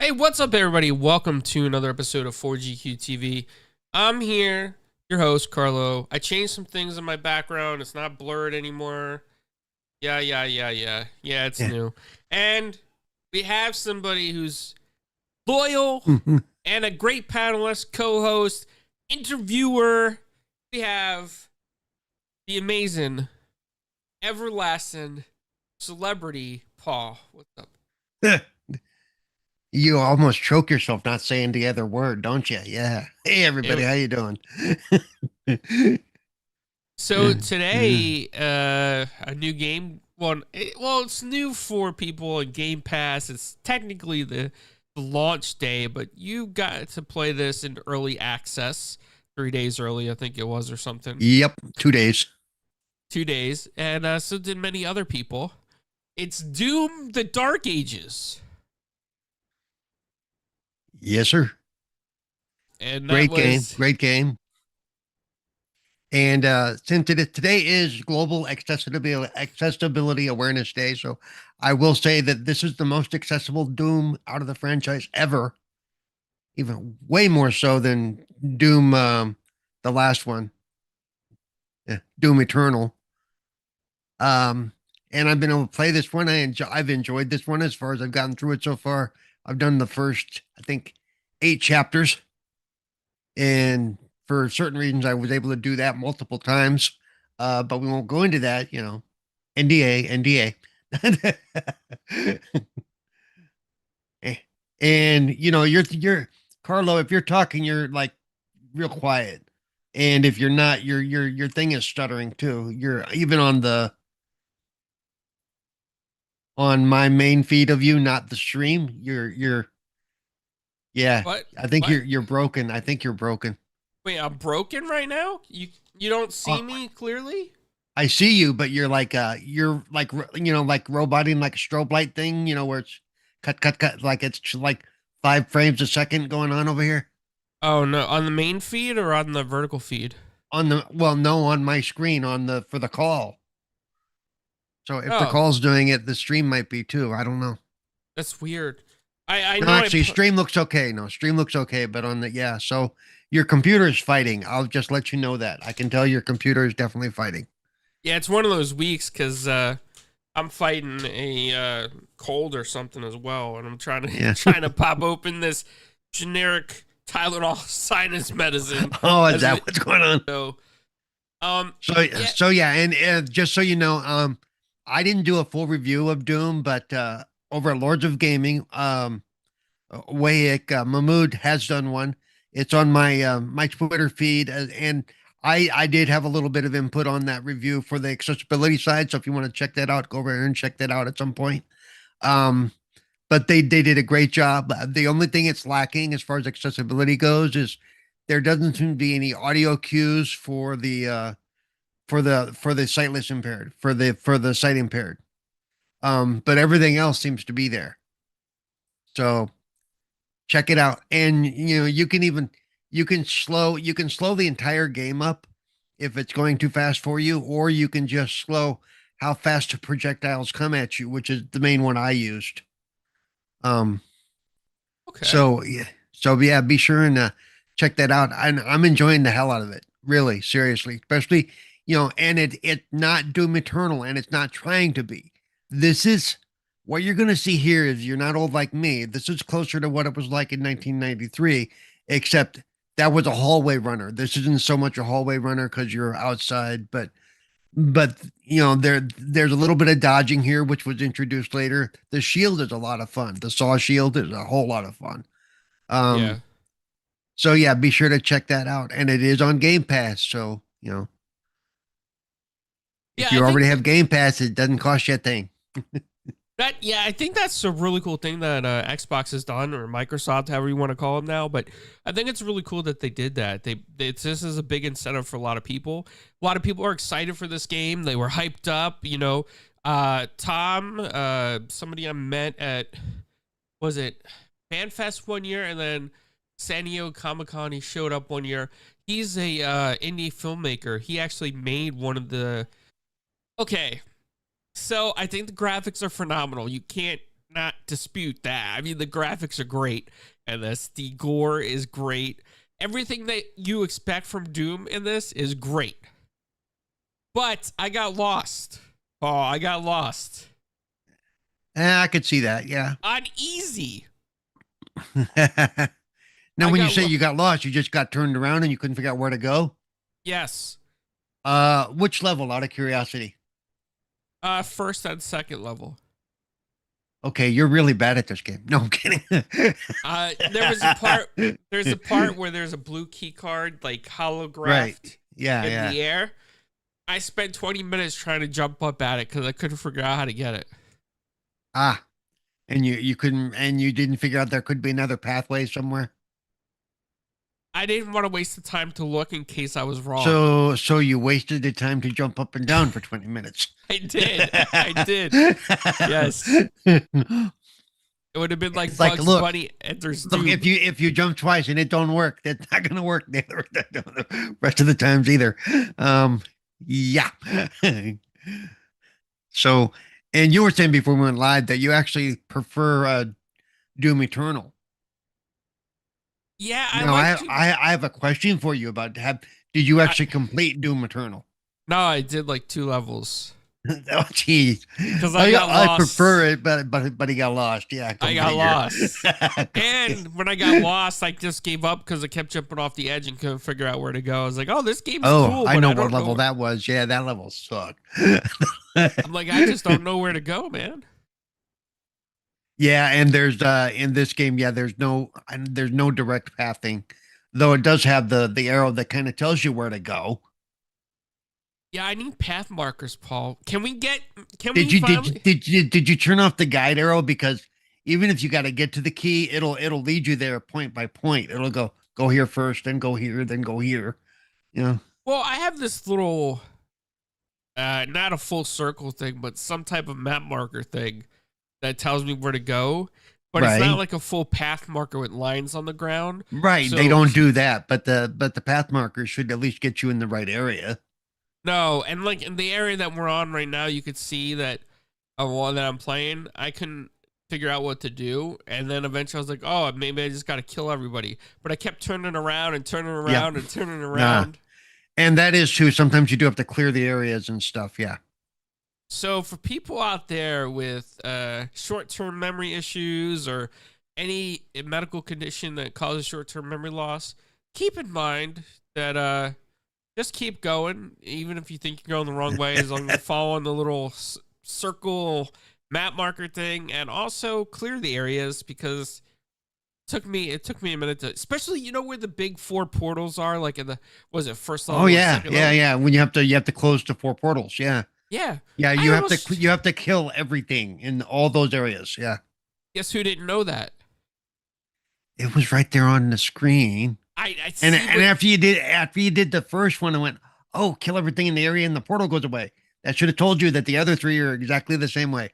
Hey, what's up, everybody? Welcome to another episode of 4GQ TV. I'm here, your host, Carlo. I changed some things in my background. It's not blurred anymore. Yeah, it's Yeah. new. And we have somebody who's loyal Mhm. and a great panelist, co host, interviewer. We have the amazing, everlasting celebrity, Paul. What's up? You almost choke yourself not saying the other word, don't you? Yeah. Hey, everybody, how you doing? So today, a new game. It's new for people in Game Pass. It's technically the launch day, but you got to play this in early access 3 days early, I think it was, or something. Yep, 2 days. 2 days, and so did many other people. It's Doom: The Dark Ages, Yes, sir. and that Great game. was Great game. And since today is Global Accessibility Awareness Day, so I will say that this is the most accessible Doom out of the franchise ever, even way more so than Doom, the last one, Doom Eternal. Um, and I've been able to play this one. I've enjoyed this one as far as I've gotten through it so far. I've done the first, I think, 8 chapters, and for certain reasons, I was able to do that multiple times. But we won't go into that. NDA, NDA. And you're Carlo. If you're talking, you're like real quiet, and if you're not, your thing is stuttering too. You're even on my main feed of you, not the stream. Yeah. what? I think What? you're broken. I think you're broken. Wait, I'm broken right now. You don't see Uh, me clearly. I see you, but you're like like roboting like a strobe light thing. Where it's cut, like it's like 5 frames a second going on over here Oh no, on the main feed or on the vertical feed? on no, on my screen on the for the call. So if the Oh, call's doing it, the stream might be too. I don't know. that's weird. I No, know actually, stream looks okay. No, stream looks okay, but on the yeah. So your computer is fighting. I'll just let you know that. I can tell your computer is definitely fighting. yeah, it's one of those weeks because I'm fighting a cold or something as well, and I'm trying to Yeah. trying to pop open this generic Tylenol sinus medicine. Oh, is As that we, what's going on? so yeah, So yeah, and just so you know, I didn't do a full review of Doom, but over at Lords of Gaming, Wayek Mahmood has done one. It's on my Twitter feed, and I did have a little bit of input on that review for the accessibility side. So if you want to check that out, go over there and check that out at some point. Um, but they did a great job. The only thing it's lacking as far as accessibility goes is there doesn't seem to be any audio cues for the sightless impaired, for the sight impaired. But everything else seems to be there. So check it out. And you can slow the entire game up if it's going too fast for you, or you can just slow how fast the projectiles come at you, which is the main one I used. Um, okay, so yeah, be sure and check that out. I'm enjoying the hell out of it, really, seriously, especially and it's not Doom Eternal, and it's not trying to be. This is what you're gonna see here. Is you're not old like me. This is closer to what it was like in 1993, except that was a hallway runner. This isn't so much a hallway runner because you're outside, but there's a little bit of dodging here, which was introduced later. The shield is a lot of fun. The saw shield is a whole lot of fun. yeah, um so yeah, be sure to check that out, and it is on Game Pass. So yeah. if I you already think have Game Pass, it doesn't cost you a thing. I think that's a really cool thing that Xbox has done, or Microsoft, however you want to call them now. But I think it's really cool that they did that. This is a big incentive for a lot of people. A lot of people are excited for this game. They were hyped up. Tom, somebody I met at, was it FanFest one year, and then San Diego Comic-Con. He showed up one year. He's a indie filmmaker. He actually made one of the. Okay, so I think the graphics are phenomenal. You can't not dispute that. I mean, the graphics are great, and the gore is great. Everything that you expect from Doom in this is great. But I got lost. Oh, I got lost. I could see that. Yeah. On easy. Now, I when you got say lo- you got lost, you just got turned around and you couldn't figure out where to go. Yes. Which level, out of curiosity? First and second level. Okay, you're really bad at this game. No, I'm kidding. There's a part where there's a blue key card like holographed Right. Yeah, in yeah. the air. I spent 20 minutes trying to jump up at it because I couldn't figure out how to get it. Ah, and you couldn't, and you didn't figure out there could be another pathway somewhere. I didn't want to waste the time to look in case I was wrong. So you wasted the time to jump up and down for 20 minutes. I did. I did. Yes. It would have been like It's like, Bugs look, Bunny enters Look, Doom. if you jump twice and it don't work, that's not gonna work the rest of the times either. Yeah. So, and you were saying before we went live that you actually prefer Doom Eternal. Yeah, I Now, like I have a question for you about did you actually complete Doom Eternal? No, I did like 2 levels. Oh, jeez. Because I got lost. I prefer it, but he got lost. Yeah, I got lost. And when I got lost, I just gave up because I kept jumping off the edge and couldn't figure out where to go. I was like, oh, this game's cool. I but know don't what level that was. Yeah, that level sucked. I'm like, I just don't know where to go, man. Yeah, and there's in this game, yeah, there's no direct pathing, though it does have the arrow that kind of tells you where to go. Yeah, I need path markers, Paul. Can we Did you turn off the guide arrow? Because even if you got to get to the key, it'll lead you there point by point. It'll go here first, then go here, then go here. Yeah. Well, I have this little not a full circle thing, but some type of map marker thing that tells me where to go. But it's not like a full path marker with lines on the ground. Right. So, they don't do that, but the path markers should at least get you in the right area. No, and like in the area that we're on right now, you could see that one that I'm playing, I couldn't figure out what to do. And then eventually I was like, oh, maybe I just got to kill everybody. But I kept turning around and turning around and turning around. And that is true. Sometimes you do have to clear the areas and stuff. Yeah. So for people out there with short-term memory issues or any medical condition that causes short-term memory loss, keep in mind that just keep going, even if you think you're going the wrong way, as long as you're following the little circle map marker thing, and also clear the areas because it took me a minute to, especially where the big 4 portals are, like in the first level? Oh yeah, yeah. When you have to close the 4 portals. Yeah. Yeah. Yeah, you have to kill everything in all those areas. Yeah. Guess who didn't know that? It was right there on the screen. And after you did the first one, I went, oh, kill everything in the area and the portal goes away. That should have told you that the other 3 are exactly the same way.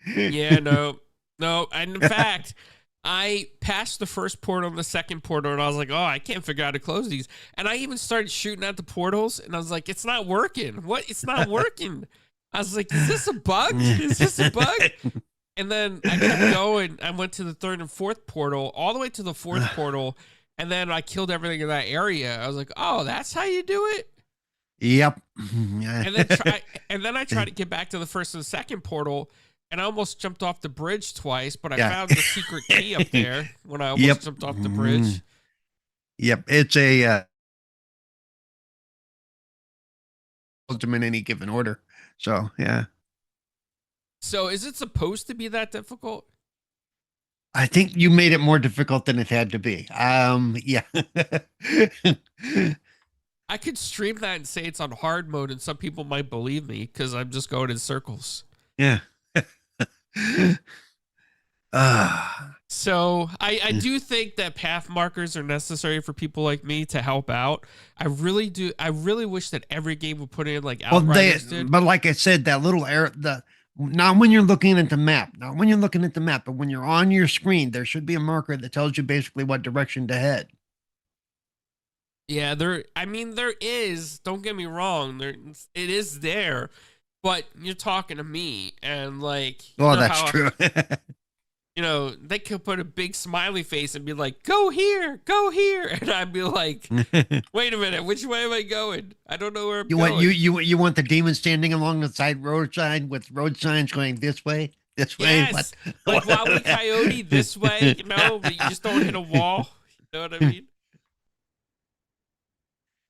Yeah, no. And in fact, I passed the first portal and the second portal, and I was like, oh, I can't figure out how to close these. And I even started shooting at the portals, and I was like, it's not working. What? It's not working. I was like, is this a bug? Is this a bug? And then I kept going. I went to the 3rd and 4th portal, all the way to the 4th portal, and then I killed everything in that area. I was like, oh, that's how you do it? Yep. And then I tried to get back to the 1st and 2nd portal, and I almost jumped off the bridge twice, but I found the secret key up there when I almost jumped off the bridge. Yep. It's a them in any given order. So, yeah. So is it supposed to be that difficult? I think you made it more difficult than it had to be. Yeah. I could stream that and say it's on hard mode, and some people might believe me because I'm just going in circles. Yeah. So I do think that path markers are necessary for people like me to help out. I really do. I really wish that every game would put in like Outriders did. But like I said, that little error, not when you're looking at the map, but when you're on your screen, there should be a marker that tells you basically what direction to head. Yeah, there is. Don't get me wrong. It is there. but you're talking to me, and like, Oh, that's true. they could put a big smiley face and be like, go here. And I'd be like, wait a minute, which way am I going? I don't know where I'm going. You want the demon standing along the side road sign with road signs going this way, this way? Yes. Like Wile E. Coyote this way, but you just don't hit a wall. You know what I mean?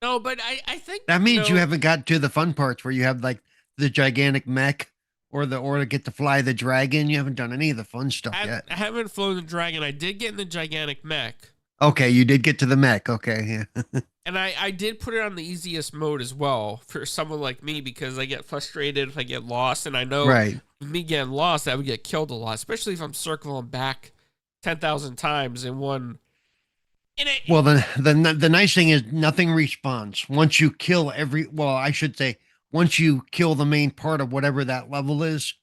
No, but I think That means you haven't got to the fun parts where you have like the gigantic mech or to get to fly the dragon. You haven't done any of the fun stuff yet. I haven't flown the dragon. I did get in the gigantic mech. Okay, you did get to the mech. Okay, yeah. And I did put it on the easiest mode as well for someone like me, because I get frustrated if I get lost, and I know Right. with me getting lost, I would get killed a lot, especially if I'm circling back 10,000 times in one. Well, the nice thing is nothing respawns once you kill well, I should say once you kill the main part of whatever that level is,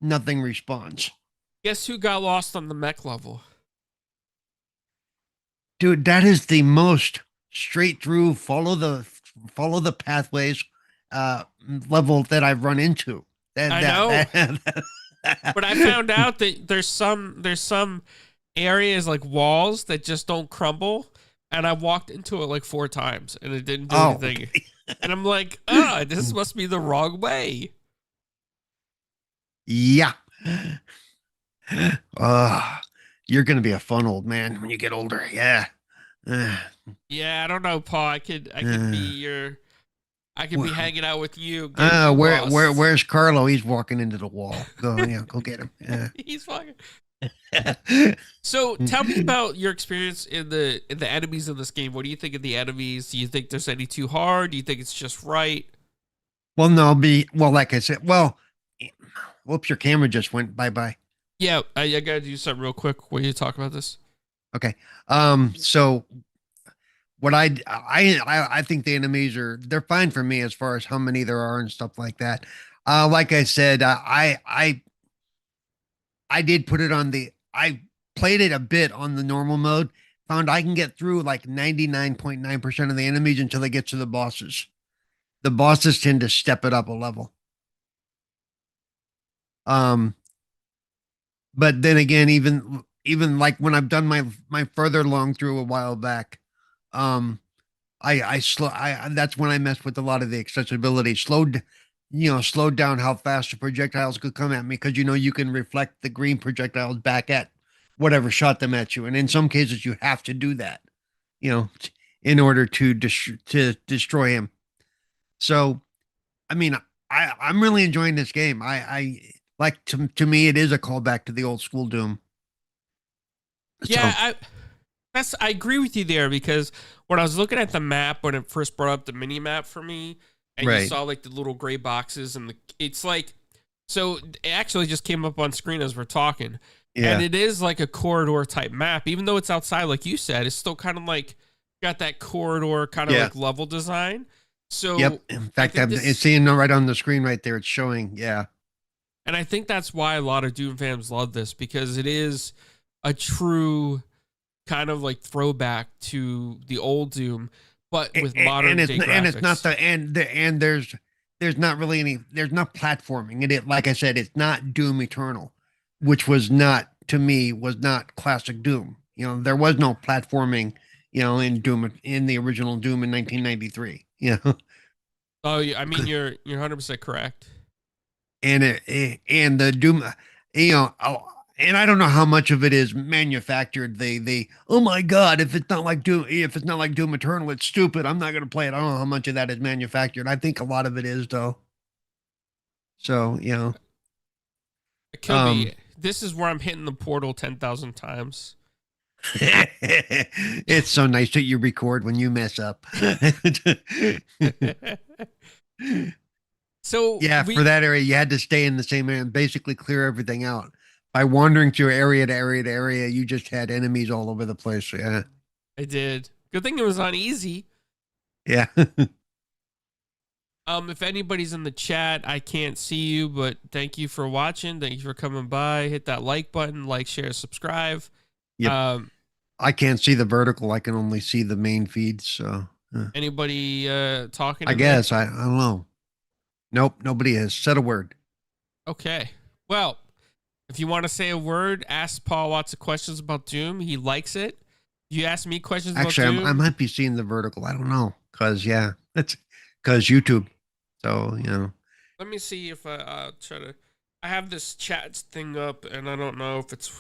nothing respawns. Guess who got lost on the mech level? Dude, that is the most straight through follow the pathways level that I've run into. I know. But I found out that there's some areas like walls that just don't crumble, and I walked into it like 4 times and it didn't do anything. And I'm like, this must be the wrong way. Yeah. You're gonna be a fun old man when you get older. Yeah. Yeah, I don't know, Paul. I could be hanging out with you. Where's Carlo? He's walking into the wall. Go get him. Yeah. He's fucking. So tell me about your experience in the enemies in this game. What do you think of the enemies? Do you think there's any too hard? Do you think it's just right? Well, no, like I said, whoops, your camera just went bye-bye. Yeah, I gotta do something real quick when you talk about this. Okay. So what I think the enemies they're fine for me as far as how many there are and stuff like that. Like I said, I did put it on I played it a bit on the normal mode, found I can get through like 99.9% of the enemies until they get to the bosses. The bosses tend to step it up a level. But then again, even like when I've done my further long through a while back, that's when I messed with a lot of the accessibility, slowed down how fast the projectiles could come at me, because you can reflect the green projectiles back at whatever shot them at you, and in some cases you have to do that, in order to destroy him. So, I mean, I'm really enjoying this game. I like to me it is a callback to the old school Doom. Yeah, I agree with you there, because when I was looking at the map when it first brought up the mini map for me, and you saw like the little gray boxes, and it's like, so it actually just came up on screen as we're talking. Yeah. And it is like a corridor type map, even though it's outside, like you said, it's still kind of like got that corridor kind of like level design. So yep. In fact, it's seeing right on the screen right there. It's showing. Yeah. And I think that's why a lot of Doom fans love this, because it is a true kind of like throwback to the old Doom, but with modern day graphics. And it's not there's not really there's not platforming. It like I said, it's not Doom Eternal, which was not classic Doom. There was no platforming, in Doom, in the original Doom in 1993. Oh, I mean, you're 100% correct. And the Doom, and I don't know how much of it is manufactured. They oh my God, if it's not like Doom Eternal, it's stupid. I'm not gonna play it. I don't know how much of that is manufactured. I think a lot of it is, though. So it could be. This is where I'm hitting the portal 10,000 times. It's so nice that you record when you mess up. So yeah, for that area, you had to stay in the same area and basically clear everything out. By wandering through area to area to area, you just had enemies all over the place. Yeah, I did. Good thing it was on easy. Yeah. If anybody's in the chat, I can't see you, but thank you for watching. Thank you for coming by. Hit that like button, like, share, subscribe. Yep. I can't see the vertical. I can only see the main feed. So anybody talking? I guess I don't know. Nope, nobody has said a word. Okay. Well, if you want to say a word, ask Paul lots of questions about Doom. He likes it. You ask me questions about Actually, I Doom. might be seeing the vertical. I don't know, cause yeah, that's cause YouTube. So Let me see if I'll try to. I have this chat thing up, and I don't know if it's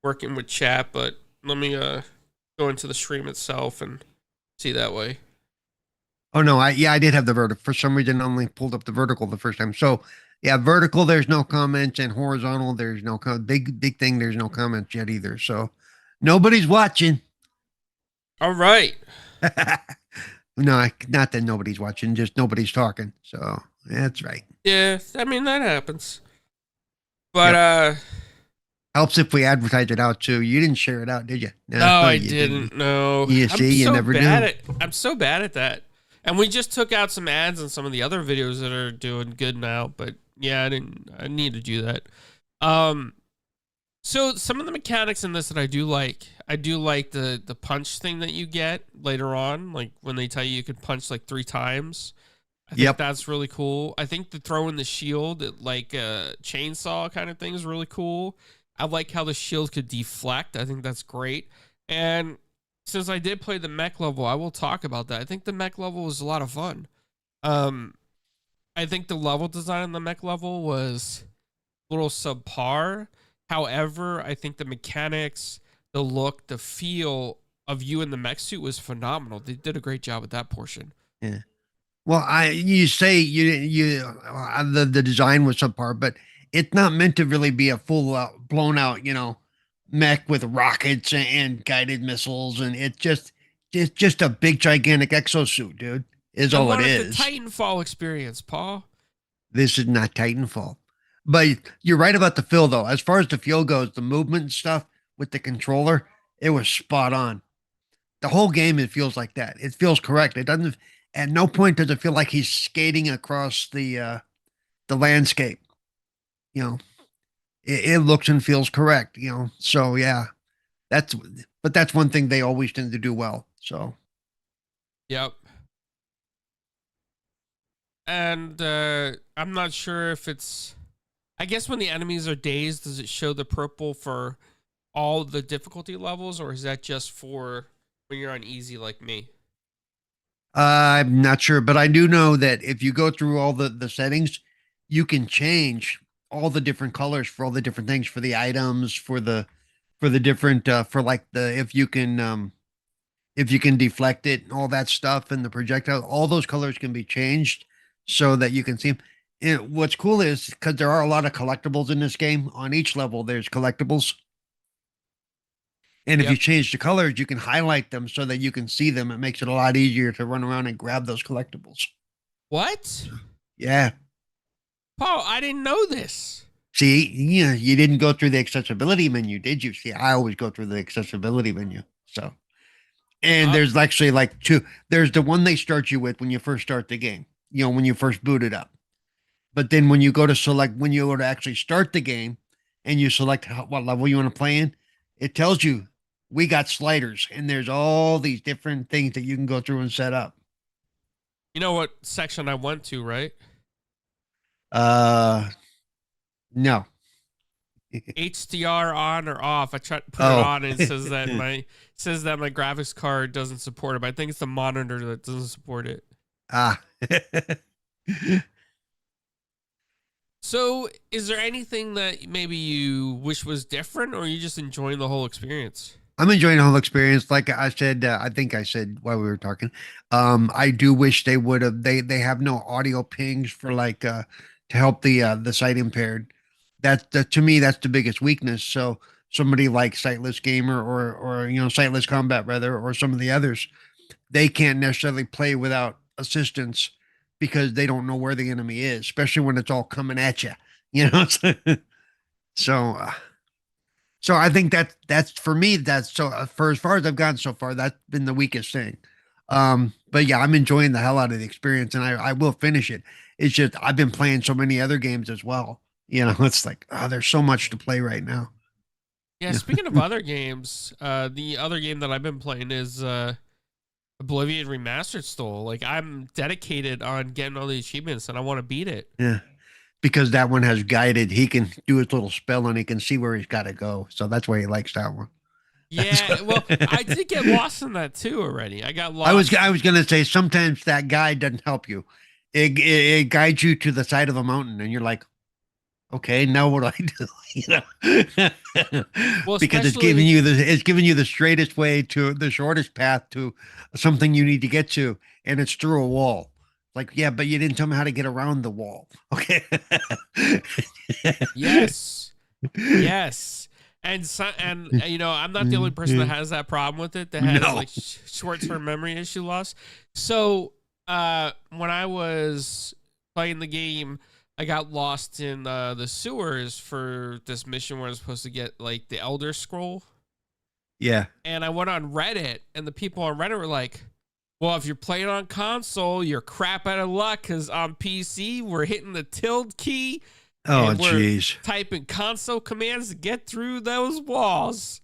working with chat, but let me go into the stream itself and see that way. Oh no, I did have the vertical. For some reason, I only pulled up the vertical the first time. So yeah, vertical there's no comments, and horizontal there's no big thing. There's no comments yet either. So nobody's watching. All right. No, not that nobody's watching, just nobody's talking. So that's right. Yeah, I mean that happens. But Yep. Helps if we advertise it out too. You didn't share it out, did you? no, No, I you didn't. didn't. No, You I'm see, you so never bad do. at. I'm so bad at that. And we just took out some ads on some of the other videos that are doing good now. But yeah, I didn't. I need to do that. Um, so some of the mechanics in this that I do like. I do like the punch thing that you get later on, like when they tell you can punch like 3 times. I think Yep. that's really cool. I think the throw in the shield, like a chainsaw kind of thing, is really cool. I like how the shield could deflect. I think that's great. And since I did play the mech level, I will talk about that. I think the mech level was a lot of fun. Um, I think the level design on the mech level was a little subpar. However, I think the mechanics, the look, the feel of you in the mech suit was phenomenal. They did a great job with that portion. Yeah. Well, you say the design was subpar, but it's not meant to really be a full blown out mech with rockets and guided missiles, and it's just a big gigantic exosuit, dude. Is I all it wanted the is. Titanfall experience, Paul. This is not Titanfall, but you're right about the feel though. As far as the feel goes, the movement and stuff with the controller, it was spot on. The whole game it feels like that. It feels correct. It doesn't. At no point does it feel like he's skating across the landscape. You know, it looks and feels correct. So yeah, that's but that's one thing they always tend to do well. So Yep. And I'm not sure if it's. I guess when the enemies are dazed, does it show the purple for all the difficulty levels, or is that just for when you're on easy like me? I'm not sure, but I do know that if you go through all the settings, you can change all the different colors for all the different things for the items for the different for like the if you can deflect it and all that stuff and the projectile, all those colors can be changed so that you can see them. And what's cool is because there are a lot of collectibles in this game. On each level, there's collectibles, and if you Yep. change the colors, you can highlight them so that you can see them. It makes it a lot easier to run around and grab those collectibles. What? Yeah. Paul, I didn't know this. See, you didn't go through the accessibility menu, did you? See, I always go through the accessibility menu. So, and Uh, there's actually like two. There's the one they start you with when you first start the game, when you first boot it up. But then when you go to when you go to actually start the game and you select what level you want to play in, it tells you we got sliders and there's all these different things that you can go through and set up. you know what section I went to, right? Uh, no. HDR on or off. I tried to put it Oh, on and it says that my graphics card doesn't support it. But I think it's the monitor that doesn't support it. ah. So, is there anything that maybe you wish was different, or are you just enjoying the whole experience? I'm enjoying the whole experience. Like I said, I think I said while we were talking, I do wish they would have. They have no audio pings for like to help the sight impaired. That to me that's the biggest weakness. So somebody like Sightless Gamer or Sightless Combat rather or some of the others, they can't necessarily play without assistance because they don't know where the enemy is, especially when it's all coming at you. You know, so so I think that's for me. That's so for as far as I've gotten so far, that's been the weakest thing. But yeah, I'm enjoying the hell out of the experience, and I will finish it. It's just I've been playing so many other games as well. It's like there's so much to play right now. Yeah, speaking of other games, the other game that I've been playing is Oblivion Remastered stole. Like I'm dedicated on getting all the achievements, and I want to beat it. Yeah. Because that one has guided. He can do his little spell and he can see where he's got to go. So that's why he likes that one. Yeah, well, I did get lost in that too already. I got I was lost. I was gonna say sometimes that guide doesn't help you. It guides you to the side of a mountain, and you're like, okay, now what do I do? Well, Because especially it's giving you the straightest way to the shortest path to something you need to get to, and it's through a wall. Like, yeah, but you didn't tell me how to get around the wall. Okay. yes, yes, and so, and I'm not the only person that has that problem with it. That has No. like short-term memory issue loss. So, when I was playing the game, I got lost in the sewers for this mission where I was supposed to get like the Elder Scroll. Yeah. And I went on Reddit, and the people on Reddit were like, well, if you're playing on console, you're crap out of luck because on PC, we're hitting the tilde key Oh, and we're jeez. typing console commands to get through those walls.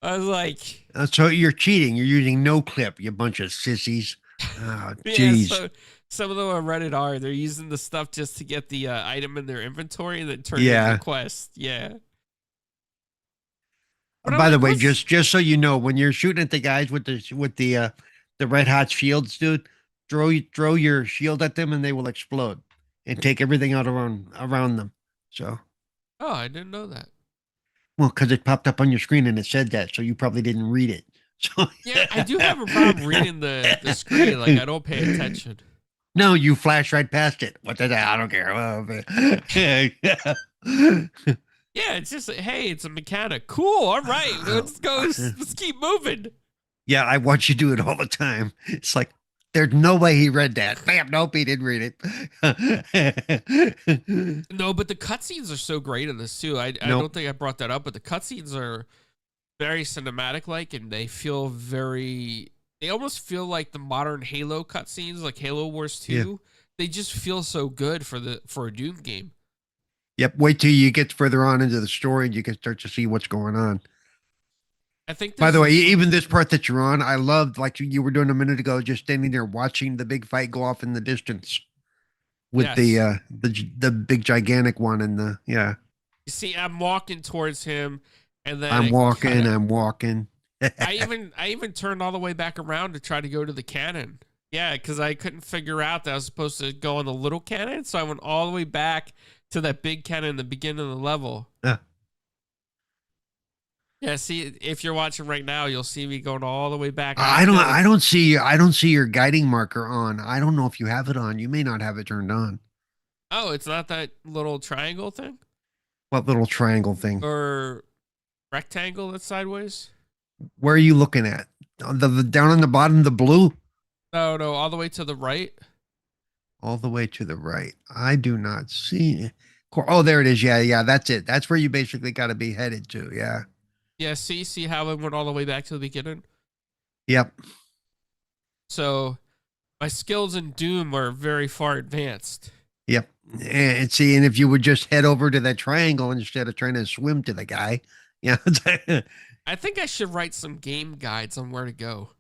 I was like, So you're cheating. You're using no clip, you bunch of sissies. Oh, yeah, jeez. so some of them on Reddit are. They're using the stuff just to get the item in their inventory and then turn it Yeah. into quest. Yeah. But I'm By the like, way, what's... just so you know, when you're shooting at the guys with the red hot shields, dude, throw your shield at them and they will explode and take everything out around them. So, Oh, I didn't know that. well, because it popped up on your screen and it said that, so you probably didn't read it. So, Yeah, I do have a problem reading the screen. Like, I don't pay attention. no, you flash right past it. What the hell? I don't care. Yeah, it's just, hey, it's a mechanic. Cool. All right, let's go. Let's keep moving. Yeah, I watch you do it all the time. It's like there's no way he read that. Bam, nope, he didn't read it. No, but the cutscenes are so great in this too. I Nope. don't think I brought that up, but the cutscenes are very cinematic like, and they feel very. They almost feel like the modern Halo cutscenes, like Halo Wars 2. Yeah. They just feel so good for a Doom game. Yep. Wait till you get further on into the story and you can start to see what's going on. I think. By This the way, is even this part that you're on, I loved like you were doing a minute ago, just standing there watching the big fight go off in the distance with yes. the big gigantic one and the yeah. You see, I'm walking towards him, and then I'm it walking, kinda, I'm walking. I even turned all the way back around to try to go to the cannon. Yeah, because I couldn't figure out that I was supposed to go on the little cannon, so I went all the way back to that big cannon in the beginning of the level. Uh, Yeah, see, if you're watching right now, you'll see me going all the way back. I don't see your guiding marker on. I don't know if you have it on. You may not have it turned on. Oh, it's not that little triangle thing What little triangle thing? or rectangle that's sideways. Where are you looking at? On the down on the bottom, the blue? No, no, all the way to the right. All the way to the right. I do not see. Oh, there it is. Yeah, yeah, that's it. That's where you basically got to be headed to. Yeah. Yeah, see how I went all the way back to the beginning. Yep. So my skills in Doom are very far advanced. Yep. And see, and if you would just head over to that triangle instead of trying to swim to the guy, yeah. I think I should write some game guides on where to go.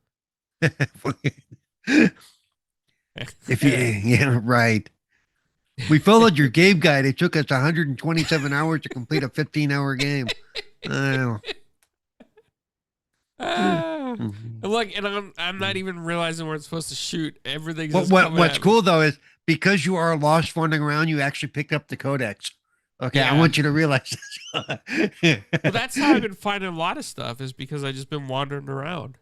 If you, yeah, right. We followed your game guide. It took us 127 hours to complete a 15-hour game. Oh. And look, and I'm not even realizing where it's supposed to shoot. Everything's just What's at cool me. though is because you are lost wandering around, you actually picked up the codex. Okay, I Yeah. want you to realize this. Well, that's how I've been finding a lot of stuff is because I just been wandering around.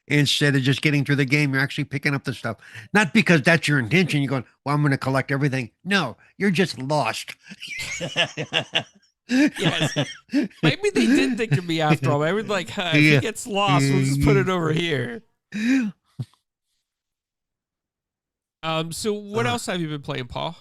Instead of just getting through the game, you're actually picking up the stuff. Not because that's your intention. You're going, well, I'm going to collect everything. No, you're just lost. Yes. Maybe they did think of me after all. Maybe like, if he gets lost, we'll just put it over here. So what else have you been playing, Paul?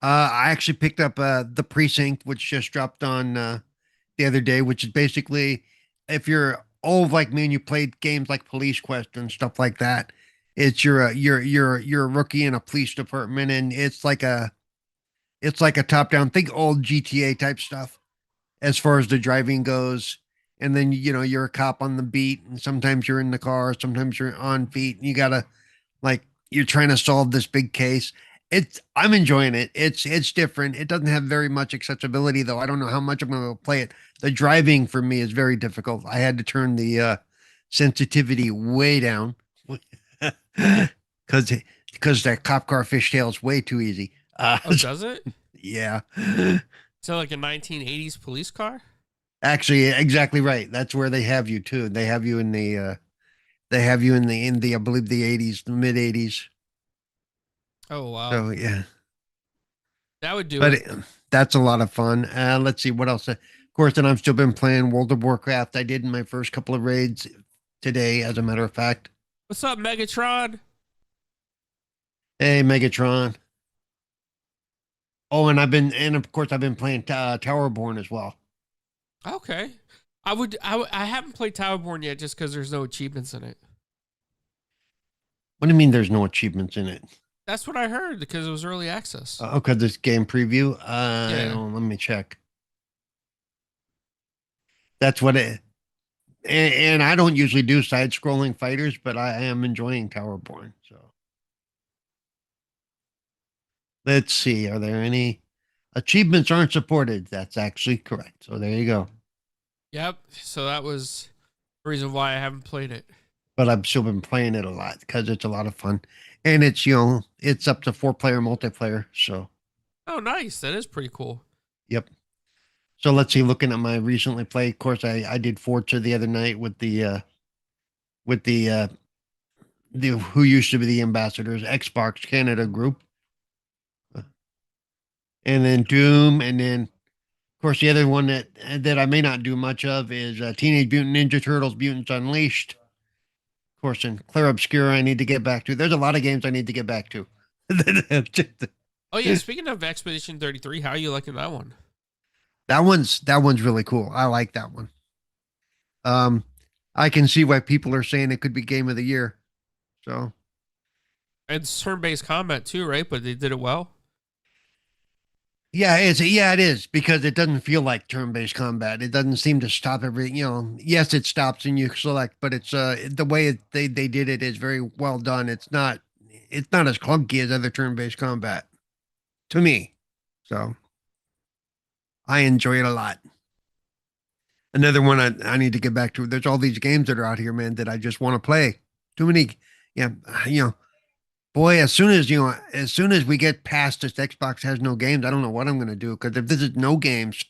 I actually picked up the Precinct, which just dropped on the other day, which is basically if you're old like me and you played games like Police Quest and stuff like that, it's you're a rookie in a police department, and it's like a top down, think old GTA type stuff as far as the driving goes. and then you're a cop on the beat, and sometimes you're in the car, sometimes you're on feet, and you gotta like you're trying to solve this big case. I'm enjoying it. It's different. It doesn't have very much accessibility though. I don't know how much I'm going to play it. The driving for me is very difficult. I had to turn the sensitivity way down because that cop car fishtail is way too easy. Oh, does it? Yeah. So like a 1980s police car? Actually, exactly right. That's where they have you too. They have you in the I believe the 80s, the mid 80s. Oh wow. So yeah. That would do But it. that's a lot of fun. Let's see what else. Of course, then I've still been playing World of Warcraft. I did in my first couple of raids today, as a matter of fact. What's up, Megatron? Hey, Megatron. Oh, and of course I've been playing Towerborn as well. Okay. I haven't played Towerborn yet just because there's no achievements in it. What do you mean there's no achievements in it? That's what I heard because it was early access. Okay, this game preview. Yeah. Let me check. That's what it. And I don't usually do side-scrolling fighters, but I am enjoying Towerborn. So let's see. Are there any achievements aren't supported? That's actually correct. So there you go. Yep. So that was the reason why I haven't played it. But I've still been playing it a lot because it's a lot of fun, and it's it's up to 4-player multiplayer. So Oh, nice. That is pretty cool. yep. So let's see. Looking at my recently played, of course, I did Forza the other night with with the uh, the who used to be the ambassadors Xbox Canada group, and then Doom, and then of course the other one that I may not do much of is Teenage Mutant Ninja Turtles: Mutants Unleashed. Of course, and Claire Obscura I need to get back to. There's a lot of games I need to get back to. Oh yeah. Speaking of Expedition 33, how are you liking that one? That one's really cool. I like that one. Um, I can see why people are saying it could be game of the year. So It's turn-based combat too, right? But they did it well. it is because it doesn't feel like turn-based combat. It doesn't seem to stop every. Yes, it stops and you select, but it's the way they did it is very well done. It's not as clunky as other turn-based combat to me. So I enjoy it a lot. Another one I need to get back to. There's all these games that are out here, man, that I just want to play. Too many, yeah, boy. As soon as we get past this, Xbox has no games. I don't know what I'm going to do because if this is no games,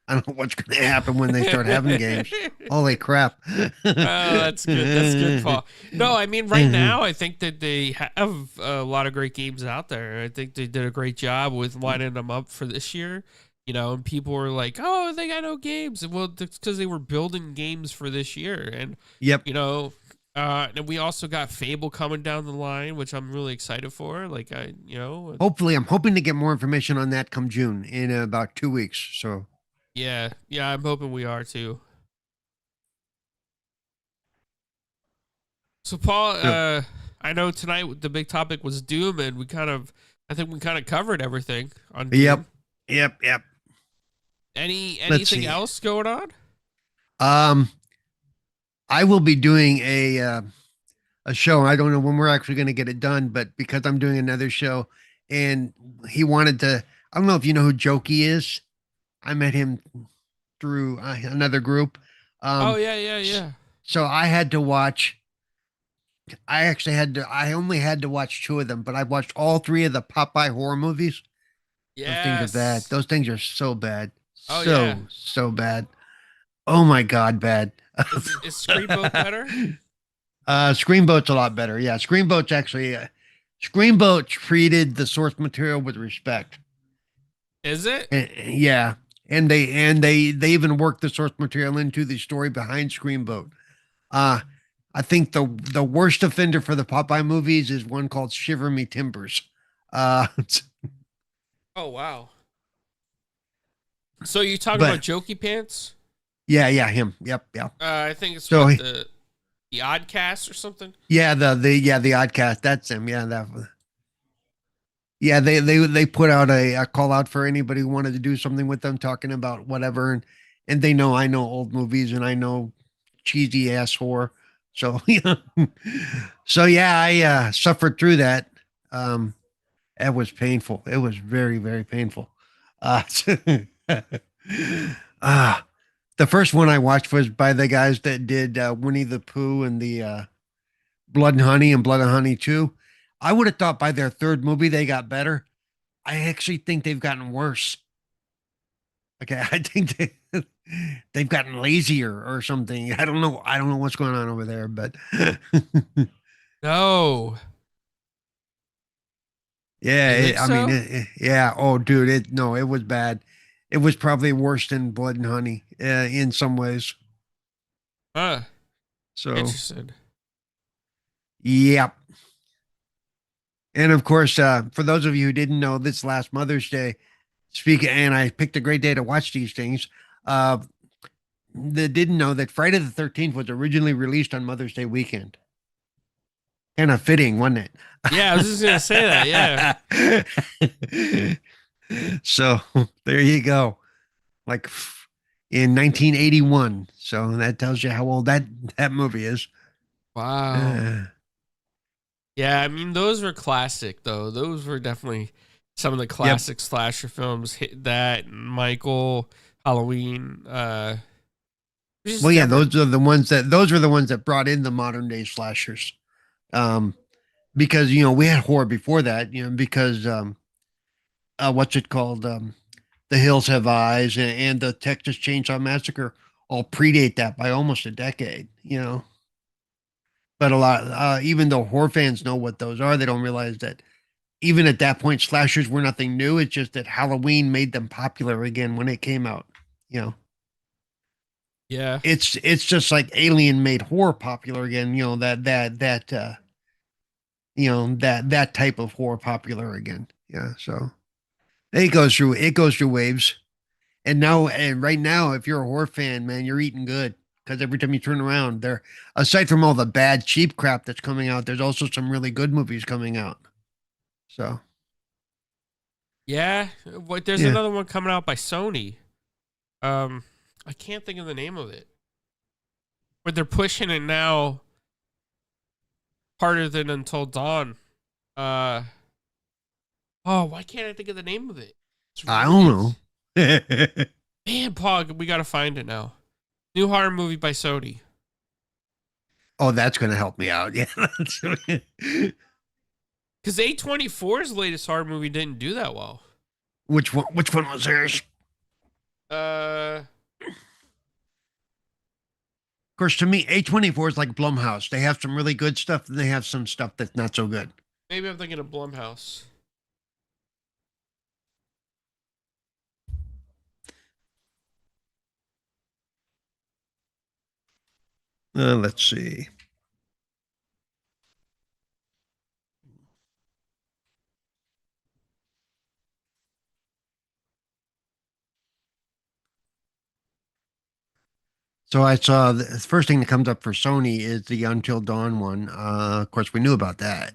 I don't know what's going to happen when they start having games. Holy crap! Oh, that's good. That's good, Paul. No, I mean, right now, I think that they have a lot of great games out there. I think they did a great job with lining them up for this year. And people were like, "Oh, they got no games." Well, it's because they were building games for this year, and Yep. and we also got Fable coming down the line, which I'm really excited for. Like Hopefully, I'm hoping to get more information on that come June in about 2 weeks. So yeah, I'm hoping we are too. So, Paul, yeah. I know tonight the big topic was Doom, and I think we kind of covered everything on Yep. Doom. Yep. Let's Anything see. else going on? Um, I will be doing a show. I don't know when we're actually going to get it done, but because I'm doing another show, and he wanted to. I don't know if you know who Jokey is. I met him through another group. Oh Um, yeah. so I had to watch. I actually had to. I only had to watch two of them, but I watched all three of the Popeye horror movies. Those things are bad. Yes. Those things are so bad. Oh yeah. So bad. Oh my god, bad. Is Screenboat better? Screenboat's a lot better. Yeah, Screenboat's actually Screenboat treated the source material with respect. Is it? Yeah, and they even worked the source material into the story behind Screenboat. Uh I think the worst offender for the Popeye movies is one called Shiver Me Timbers. Uh Oh wow. So you talking about but Jokey Pants? yeah, him. Yep. I think it's So what he, the Oddcast or something. yeah, the Oddcast, that's him. Yeah, that yeah, they put out a call out for anybody who wanted to do something with them, talking about whatever, and they know I know old movies and I know cheesy ass horror. So yeah, so yeah, I suffered through that. Um, it was painful. It was very very painful. Uh, uh, the first one I watched was by the guys that did Winnie the Pooh and the Blood and Honey and Blood and Honey 2. I would have thought by their third movie they got better. I actually think they've gotten worse. Okay, I think they've gotten lazier or something. I don't know. I don't know what's going on over there, but No. yeah, You think I mean, so? yeah. Oh, dude, it was bad. It was probably worse than Blood and Honey in some ways. Huh. So, Interesting. yep. And of course, for those of you who didn't know, this last Mother's Day, and I picked a great day to watch these things. Uh, that didn't know that Friday the 13th was originally released on Mother's Day weekend. Kind of fitting, wasn't Yeah, I was just gonna say that. Yeah. it? So there you go. Like in 1981. So that tells you how old that movie is. Wow. Uh, Yeah, I mean those were classic though. Those were definitely some of the yep. classic slasher films. Hit that Michael, Halloween. Well, Just yeah, never. those were the ones that brought in the modern day slashers. Um, because we had horror before that. Because what's it called? The Hills Have Eyes and the Texas Chainsaw Massacre all predate that by almost a decade. But a lot, even though horror fans know what those are, they don't realize that even at that point, slashers were nothing new. It's just that Halloween made them popular again when it came out. You know, Yeah. it's just like Alien made horror popular again. That type of horror popular again. Yeah, so it goes through waves. And right now, if you're a horror fan, man, you're eating good because every time you turn around, there, aside from all the bad cheap crap that's coming out, there's also some really good movies coming out. So Yeah. What? There's yeah. another one coming out by Sony. Um, I can't think of the name of it. But they're pushing it now harder than Until Dawn. Uh. Oh, why can't I think of the name of it? It's I really don't know. man, Pog. We gotta find it now. New horror movie by Sony. Oh, that's going to help me out. Yeah. Because A24's latest horror movie didn't do that well. Which one was theirs? Uh, Of course, to me, A24 is like Blumhouse. They have some really good stuff, and they have some stuff that's not so good. maybe I'm thinking of Blumhouse. Let's see. So I saw the first thing that comes up for Sony is the Until Dawn one. Of course, we knew about that.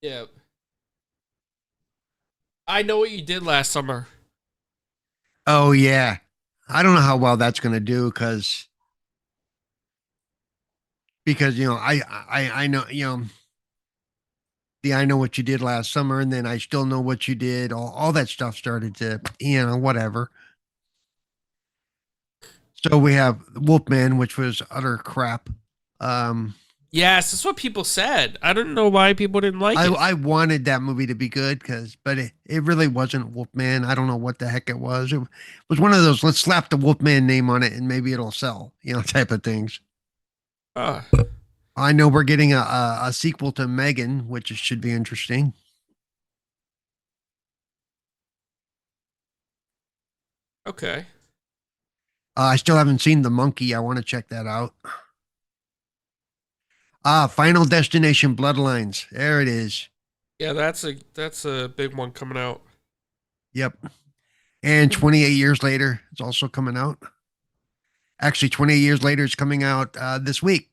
Yeah. I know what you did last summer. Oh yeah, I don't know how well that's going to do because I know the I know what you did last summer, and then I still know what you did. All that stuff started to whatever. So we have Wolfman, which was utter crap. Um, Yes, that's what people said. I don't know why people didn't like I it. I wanted that movie to be good but it really wasn't Wolfman. I don't know what the heck it was. It was one of those let's slap the Wolfman name on it and maybe it'll sell, type of things. Oh, I know we're getting a sequel to Megan, which should be interesting. okay. I still haven't seen The Monkey. I want to check that out. Final Destination Bloodlines. There it is. Yeah, that's a big one coming out. Yep. And 28 years later, it's also coming out. Actually, 28 years later, it's coming out this week.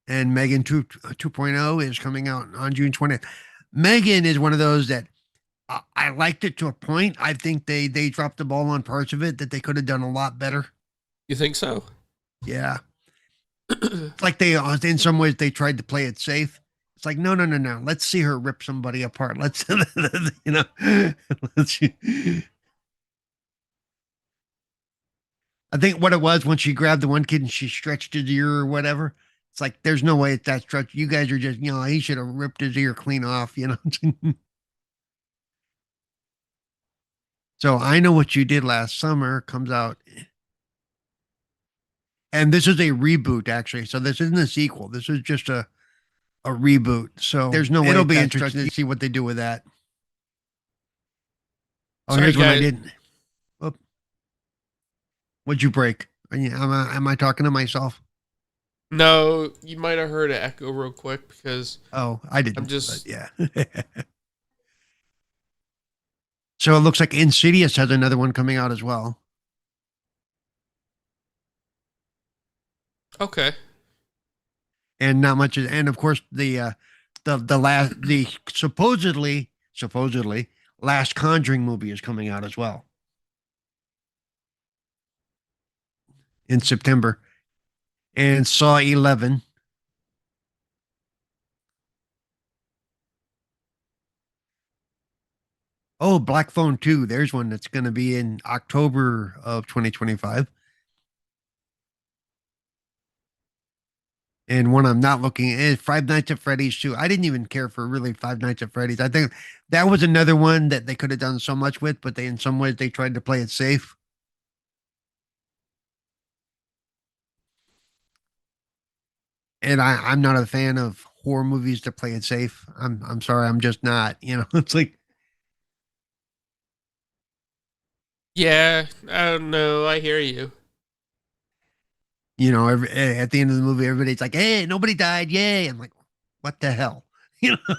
And Megan 2.0 is coming out on June 20th. Megan is one of those that I liked it to a point. I think they dropped the ball on parts of it that they could have done a lot better. You think so? Yeah, it's like they in some ways they tried to play it safe. It's like no, no, no, no. Let's see her rip somebody apart. Let's you know, let's. I think what it was when she grabbed the one kid and she stretched his ear or whatever. It's like there's no way it's that stretch. You guys are just he should have ripped his ear clean off. So I Know What You Did Last Summer comes out, and this is a reboot actually. So this isn't a sequel. This is just a reboot. So there's no way it'll be interesting to see what they do with that. Oh, Sorry, here's what I guys. didn't. Oh, what'd you break? Am I talking to myself? No, you might have heard an echo real quick because Oh, I didn't. I'm just Yeah. So it looks like Insidious has another one coming out as well. okay. And not much. And of course, the supposedly last Conjuring movie is coming out as well in September. And Saw 11. Oh, Black Phone 2. There's one that's going to be in October of 2025. And one I'm not looking at, Five Nights at Freddy's 2. I didn't even care for really Five Nights at Freddy's. I think that was another one that they could have done so much with, but in some ways they tried to play it safe. And I'm not a fan of horror movies to play it safe. I'm sorry, I'm just not. It's like Yeah, I don't know. I hear you. at the end of the movie, everybody's like, "Hey, nobody died, yay!" I'm like, "What the hell?" You know.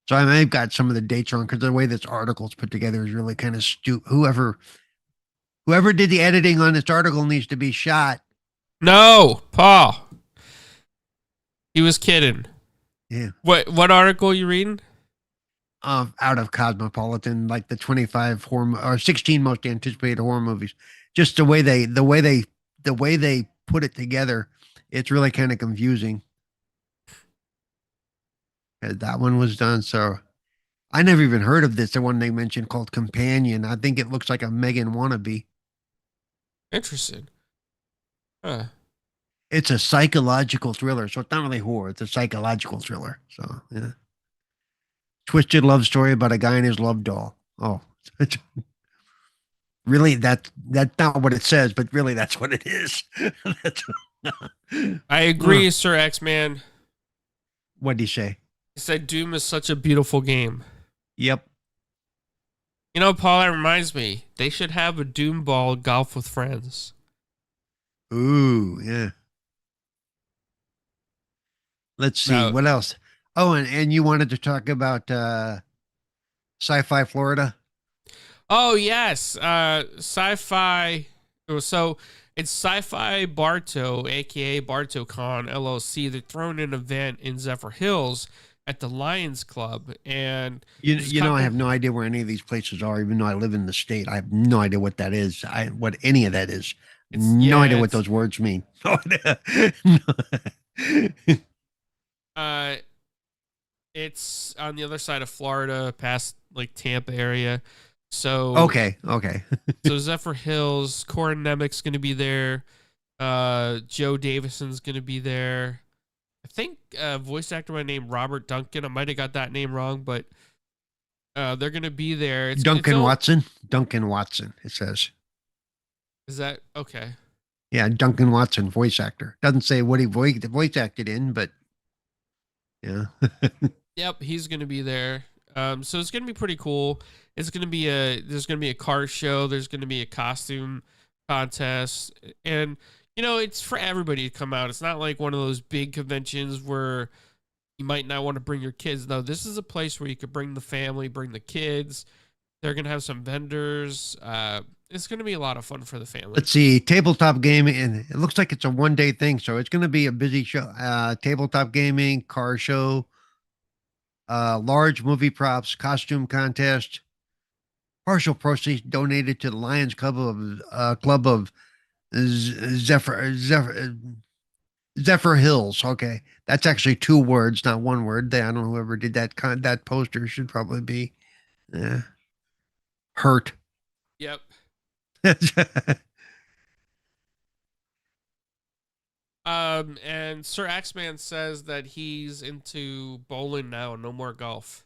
So I have got some of the dates wrong because the way this article's put together is really kind of stupid. Whoever did the editing on this article needs to be shot. No, Paul. He was kidding. Yeah. What article are you reading? Out of Cosmopolitan, like the 25 horror or 16 most anticipated horror movies. Just the way they put it together, it's really kind of confusing. That one was done. So I never even heard of this. The one they mentioned called Companion. I think it looks like a Megan wannabe. Interesting. Huh. It's a psychological thriller, so it's not really horror. It's a psychological thriller. So yeah, twisted love story about a guy and his love doll. Oh, really? That's not what it says, but really, that's what it is. I agree, Sir X-Man. What did he say? He said Doom is such a beautiful game. Yep. You know, Paul, that reminds me. They should have a Doom ball golf with friends. Ooh, yeah. Let's see No. what else. Oh, and you wanted to talk about SYFY Florida? Oh yes, SYFY. So it's SYFY Bartow, aka BartowCon LLC. They're throwing an event in Zephyrhills at the Lions Club, and I have no idea where any of these places are, even though I live in the state. I have no idea what that is. What any of that is. No idea what those words mean. It's on the other side of Florida, past like Tampa area. So okay. So Zephyrhills, Corin Nemec's gonna be there. Joe Davison's gonna be there. I think voice actor by name Robert Duncan. I might have got that name wrong, but they're gonna be there. Duncan Watson. Duncan Watson. It says. Is that okay? Yeah, Duncan Watson, voice actor. Doesn't say what he voice acted in, but yeah. Yep, he's gonna be there. So it's gonna be pretty cool. There's gonna be a car show. There's gonna be a costume contest, and it's for everybody to come out. It's not like one of those big conventions where you might not want to bring your kids. No, this is a place where you could bring the family, bring the kids. They're gonna have some vendors. it's gonna be a lot of fun for the family. Let's see, tabletop gaming, and it looks like it's a 1 day thing, so it's going to be a busy show. Tabletop gaming, car show, large movie props, costume contest. Partial proceeds donated to the Lions Club of Zephyr Hills. Okay, that's actually 2 words, not 1 word. I don't know whoever did that poster should probably be hurt. Yep. And Sir Axeman says that he's into bowling now, no more golf.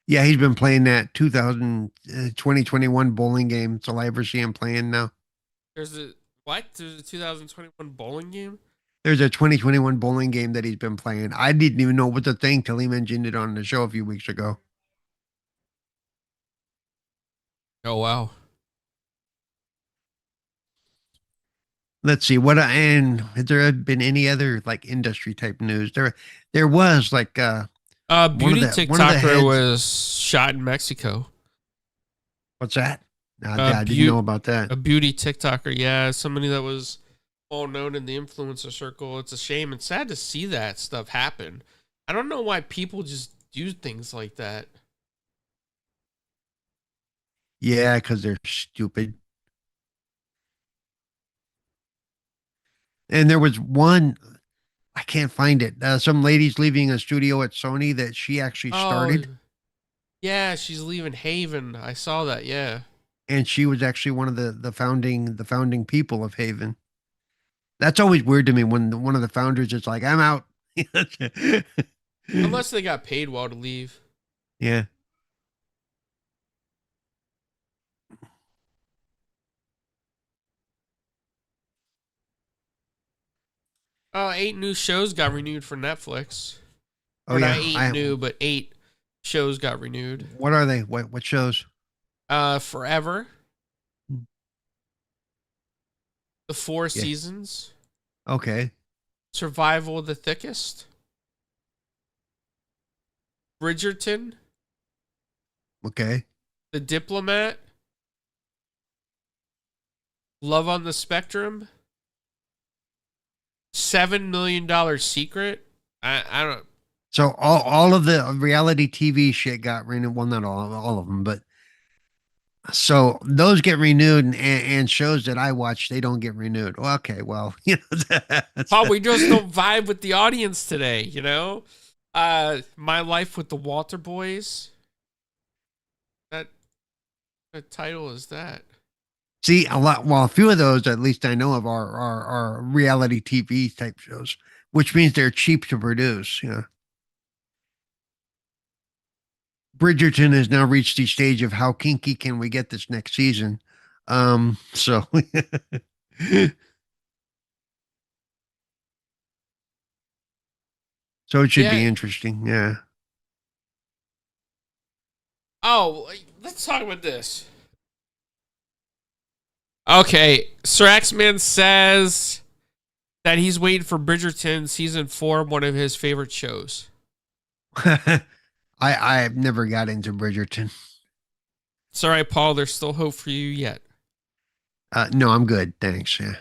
Yeah, he's been playing that 2021 bowling game. That's all I ever see him playing now. There's a what? There's a 2021 bowling game? There's a 2021 bowling game that he's been playing. I didn't even know it was a thing till he mentioned it on the show a few weeks ago. Oh wow. Let's see and has there been any other like industry type news? There was like Beauty one of the TikToker heads. was shot in Mexico. What's that? Uh, I didn't beau- know about that. a beauty TikToker, yeah, somebody that was well known in the influencer circle. It's a shame and sad to see that stuff happen. I don't know why people just do things like that. Yeah, because they're stupid. And there was one, I can't find it. Some lady's leaving a studio at Sony that she actually Oh, started, yeah, she's leaving Haven. I saw that. Yeah. and she was actually one of the founding people of Haven. That's always weird to me when one of the founders is like, "I'm out." Unless they got paid well to leave. Yeah. Eight new shows got renewed for Netflix. Oh Or not yeah. eight new, but eight shows got renewed. What are they? What shows? Forever, The Four Yeah. Seasons, Okay. Survival of the Thickest, Bridgerton, Okay. The Diplomat, Love on the Spectrum, $7 million Secret. I don't. So all of the reality TV shit got renewed. Well, not all of them, but so those get renewed, and shows that I watch they don't get renewed. Well, okay, well, Oh, we just don't vibe with the audience today, you know? My Life with the Walter Boys. That title is that? see a lot. Well, a few of those, at least I know of, are reality TV type shows, which means they're cheap to produce. Yeah. Bridgerton has now reached the stage of how kinky can we get this next season. So so it should be Yeah. interesting. Yeah. Oh, let's talk about this. Okay, Sir Axeman says that he's waiting for Bridgerton season 4, one of his favorite shows. I've never got into Bridgerton. It's all right, Paul. There's still hope for you yet. No, I'm good. Thanks. Yeah.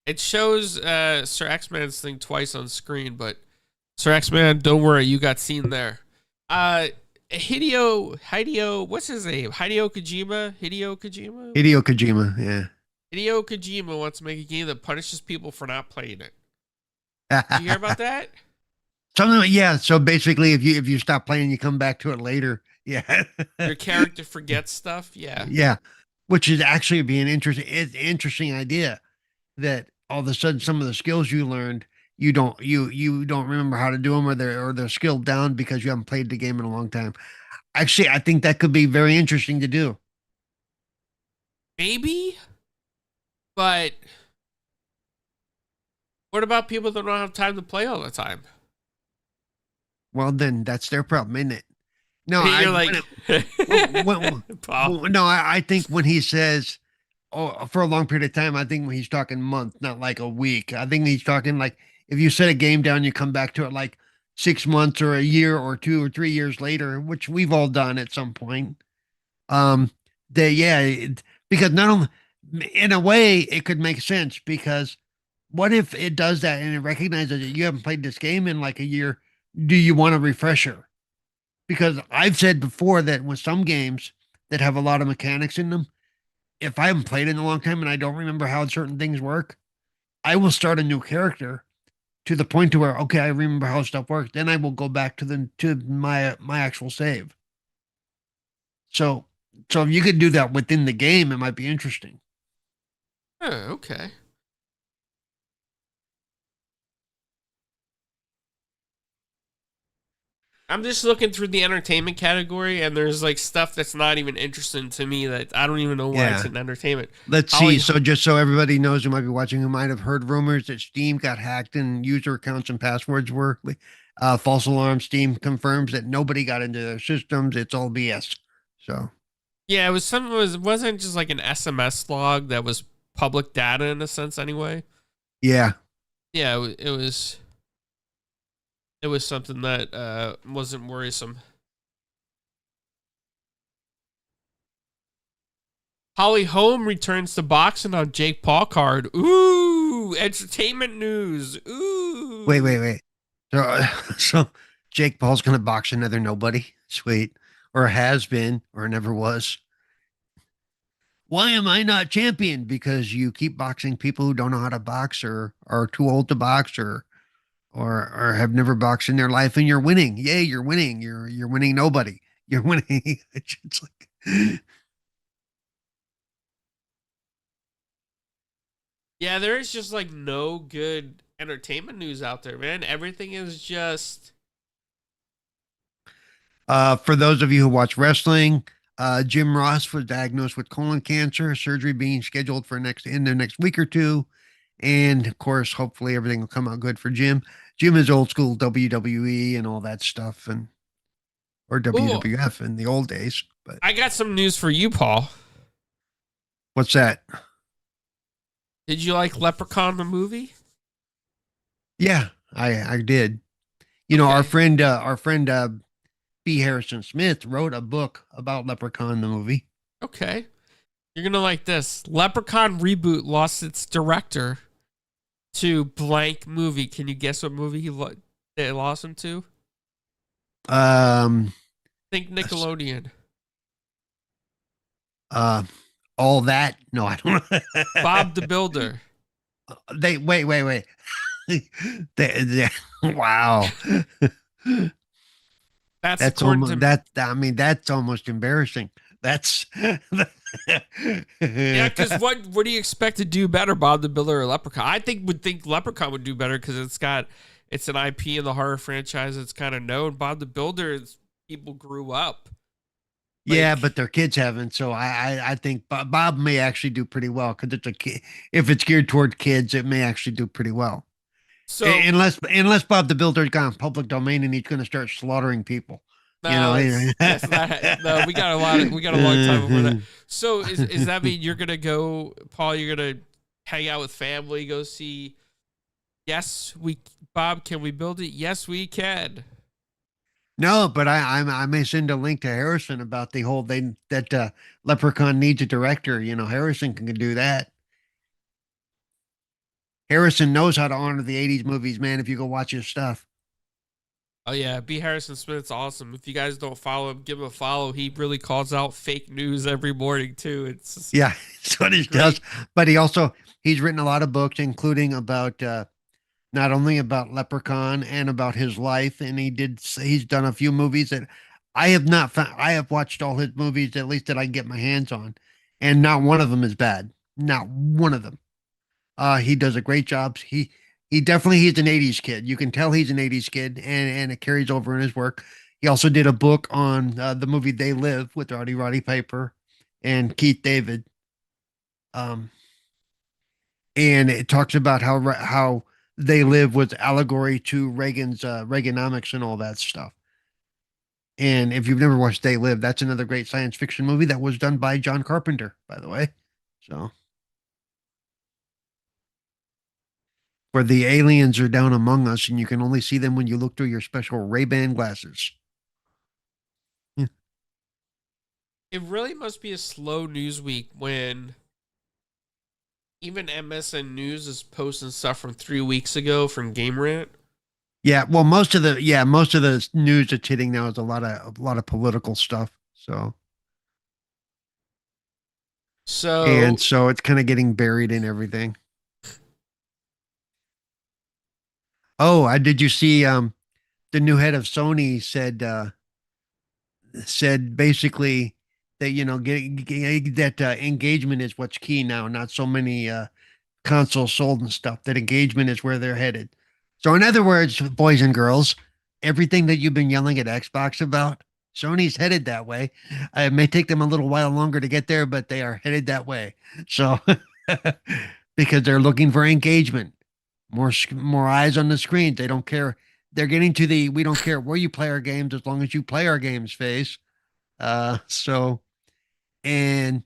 It shows Sir Axeman's thing twice on screen, but Sir Axeman, don't worry, you got seen there. Hideo, what's his name? Hideo Kojima? Hideo Kojima. Yeah. Hideo Kojima wants to make a game that punishes people for not playing it. Did you hear about that? Something. Yeah. So basically, if you stop playing, you come back to it later. Yeah. Your character forgets stuff? Yeah. Yeah. Which is actually be an interesting idea. That all of a sudden some of the skills you learned you don't remember how to do them, or they're skilled down because you haven't played the game in a long time. Actually, I think that could be very interesting to do. Maybe, but what about people that don't have time to play all the time? Well, then that's their problem, isn't it? No, You're like, Paul. no, I think when he says, "Oh," for a long period of time, I think when he's talking month, not like a week. I think he's talking like if you set a game down, you come back to it like 6 months or a year or 2 or 3 years later, which we've all done at some point. Um, because not only in a way it could make sense because what if it does that and it recognizes that you haven't played this game in like a year? Do you want a refresher? Because I've said before that with some games that have a lot of mechanics in them, if I haven't played in a long time and I don't remember how certain things work, I will start a new character to the point to where okay, I remember how stuff works. Then I will go back to my actual save. So so if you could do that within the game, it might be interesting. Oh, okay. I'm just looking through the entertainment category, and there's like stuff that's not even interesting to me that I don't even know why it's Yeah. in entertainment. Let's see. Holly, So just so everybody knows who might be watching, who might have heard rumors that Steam got hacked and user accounts and passwords were false alarm. Steam confirms that nobody got into their systems. It's all BS. So yeah, it was something. It wasn't just like an SMS log that was public data in a sense, anyway. yeah. Yeah, it was something that wasn't worrisome. Holly Holm returns to boxing on Jake Paul card. Ooh, entertainment news. Ooh. Wait. So so Jake Paul's gonna box another nobody. Sweet. Or has been, or never was. Why am I not champion? Because you keep boxing people who don't know how to box or are too old to box or have never boxed in their life and you're winning. Yay, you're winning. You're winning nobody. You're winning. It's like Yeah, there is just like no good entertainment news out there, man. Everything is just for those of you who watch wrestling, Jim Ross was diagnosed with colon cancer, surgery being scheduled for next in the next week or two. And of course, hopefully everything will come out good for Jim. Jim is old school WWE and all that stuff and or oh, WWF in the old days. But I got some news for you, Paul. what's that? Did you like Leprechaun the movie? Yeah, I did. You know, Okay. our friend B. Harrison Smith wrote a book about Leprechaun the movie. Okay. You're gonna like this. Leprechaun Reboot lost its director to blank movie. Can you guess what movie they lost him to? Um, Think Nickelodeon. uh, all that. No, I don't know. Bob the Builder. They wait. they, wow. That's That's according almost to that. I mean, that's almost embarrassing. That's yeah. Because what do you expect to do better, Bob the Builder or Leprechaun? I think Leprechaun would do better because it's an IP in the horror franchise. It's kind of known. Bob the Builder is people grew up yeah, but like their kids haven't. So I think Bob may actually do pretty well because it's a kid. If it's geared toward kids, it may actually do pretty well. so. Unless Bob the Builder's gone public domain and he's going to start slaughtering people. You No, know. that's not. No, we got a long time before that. So is that mean you're gonna go, Paul? You're gonna hang out with family, go see? Yes, we. Bob, can we build it? Yes, we can. No, but I may send a link to Harrison about the whole thing that Leprechaun needs a director. You know, Harrison can do that. Harrison knows how to honor the '80s movies, man. If you go watch his stuff, Oh yeah, B. Harrison Smith's awesome. If you guys don't follow him, give him a follow. He really calls out fake news every morning too. It's yeah, that's what he great. does. But he's written a lot of books, including about not only about Leprechaun and about his life, and he's done a few movies that I have not found. I have watched all his movies, at least that I can get my hands on, and not one of them is bad. Not one of them. He does a great job. He definitely he's an '80s kid. You can tell he's an '80s kid, and it carries over in his work. He also did a book on the movie They Live with Roddy Piper and Keith David. Um, and it talks about how They Live was allegory to Reagan's Reaganomics and all that stuff. And if you've never watched They Live, that's another great science fiction movie that was done by John Carpenter, by the way. So where the aliens are down among us and you can only see them when you look through your special Ray-Ban glasses. Yeah. It really must be a slow news week when even MSN News is posting stuff from 3 weeks ago from Game Rant. Yeah, well, most of the news that's hitting now is a lot of political stuff. So and So so it's kind of getting buried in everything. Oh, I did you see the new head of Sony said basically that that engagement is what's key now, not so many consoles sold and stuff. That engagement is where they're headed. So in other words, boys and girls, everything that you've been yelling at Xbox about, Sony's headed that way. It may take them a little while longer to get there, but they are headed that way. So because they're looking for engagement, more eyes on the screen. They don't care. They're getting to the we don't care where you play our games as long as you play our games phase. So and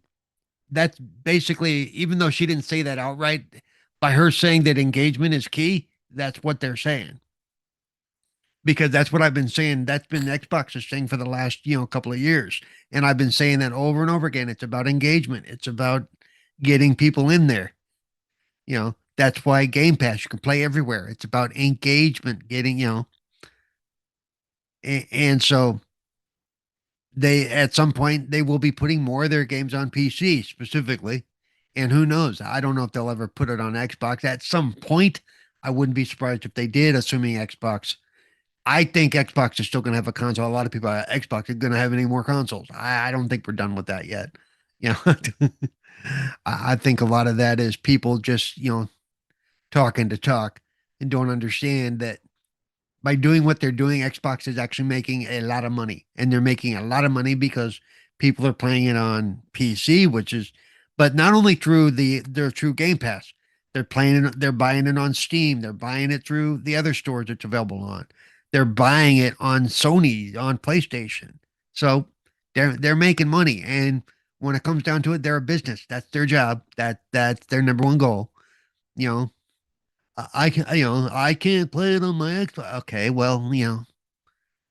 that's basically, even though she didn't say that outright, by her saying that engagement is key, that's what they're saying. Because that's what I've been saying. That's been Xbox's thing for the last, couple of years. And I've been saying that over and over again. It's about engagement. It's about getting people in there. That's why Game Pass, you can play everywhere. It's about engagement, getting, and so they at some point they will be putting more of their games on PC specifically. And who knows? I don't know if they'll ever put it on Xbox at some point. I wouldn't be surprised if they did, assuming Xbox. I think Xbox is still going to have a console. A lot of people at Xbox are going to have any more consoles. I don't think we're done with that yet. I think a lot of that is people just, talking to talk and don't understand that by doing what they're doing, Xbox is actually making a lot of money. And they're making a lot of money because people are playing it on PC, but not only through their true Game Pass, they're buying it on Steam, they're buying it through the other stores it's available on. They're buying it on Sony, on PlayStation. So they're making money. And when it comes down to it, they're a business. That's their job. That's their number one goal. You know, I can, I can't play it on my Xbox. Okay, well,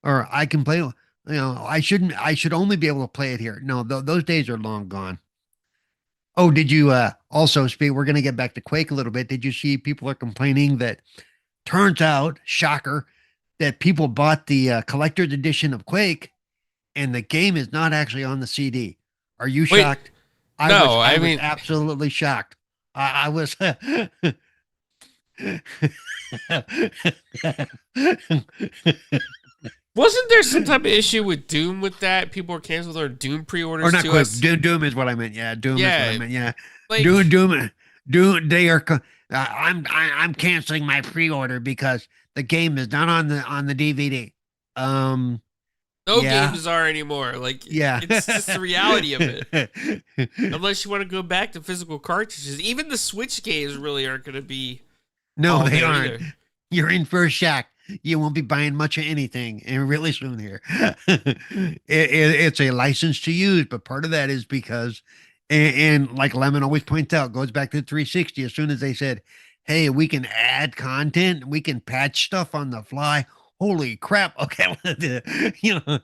or I can play. I should only be able to play it here. No, those days are long gone. Oh, did you also speak? We're going to get back to Quake a little bit. Did you see people are complaining that turns out, shocker, that people bought the collector's edition of Quake and the game is not actually on the CD? Are you wait, shocked? no, I I was mean, absolutely shocked. I was. wasn't there some type of issue with Doom with that? People were canceling their Doom Or pre-orders not too. quick. Doom is what I meant. Yeah, Doom is what I Yeah, meant. Yeah, like Doom. They are. I'm canceling my pre-order because the game is not on the DVD. Um. no Yeah. games are anymore. Like Yeah. it's just the reality of it. Unless you want to go back to physical cartridges, even the Switch games really aren't going to be No, all they there aren't. either. You're in for a shock. You won't be buying much of anything, and really soon here. It's a license to use, but part of that is because, and like Lemon always points out, goes back to 360. As soon as they said, "Hey, we can add content, we can patch stuff on the fly." Holy crap! Okay, you know.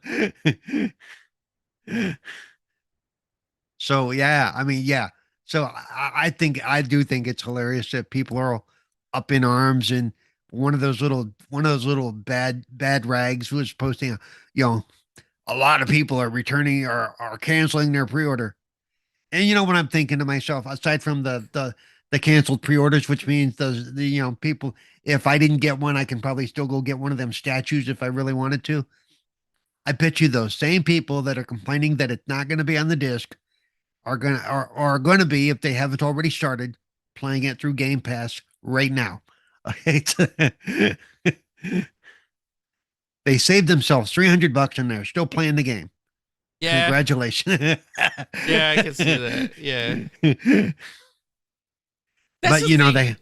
So yeah, I mean, yeah. So I do think it's hilarious that people are up in arms, and one of those little bad rags was posting, you know, a lot of people are returning or are canceling their pre-order. And you know what I'm thinking to myself, aside from the canceled pre-orders, which means the people, if I didn't get one, I can probably still go get one of them statues if I really wanted to. I bet you those same people that are complaining that it's not going to be on the disc are gonna be, if they haven't already started, playing it through Game Pass right now. Okay, they saved themselves $300 and they're still playing the game. Yeah, Congratulations. yeah, I can see that. Yeah, that's But the thing.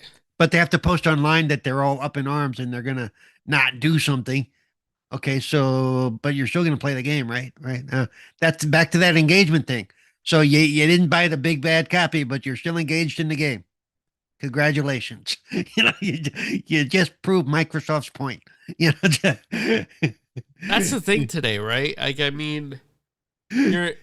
they have to post online that they're all up in arms and they're gonna not do something. Okay, so but you're still gonna play the game, right? Right. That's back to that engagement thing. So you didn't buy the big bad copy, but you're still engaged in the game. Congratulations. You just proved Microsoft's point. You know, That's the thing today, right? Like, I mean, you're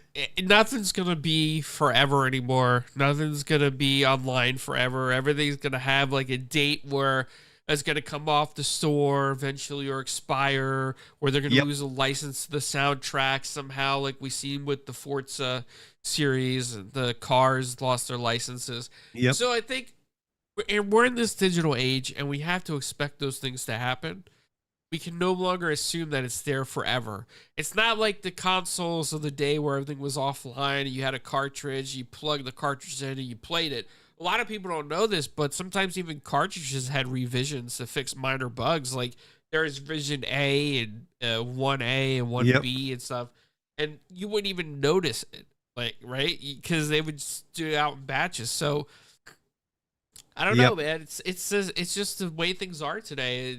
nothing's gonna be forever anymore. Nothing's gonna be online forever. Everything's gonna have like a date where it's gonna come off the store eventually or expire, or they're gonna Yep. lose a license to the soundtrack somehow, like we seen with the Forza series. The cars lost their licenses. Yep. So I think we're in this digital age, and we have to expect those things to happen. We can no longer assume that it's there forever. It's not like the consoles of the day where everything was offline and you had a cartridge, you plugged the cartridge in and you played it. A lot of people don't know this, but sometimes even cartridges had revisions to fix minor bugs. Like there's Vision A and 1A and Yep. 1B and stuff, and you wouldn't even notice it, like right, because they would just do it out in batches. So I don't know, Yep. man. It's just the way things are today.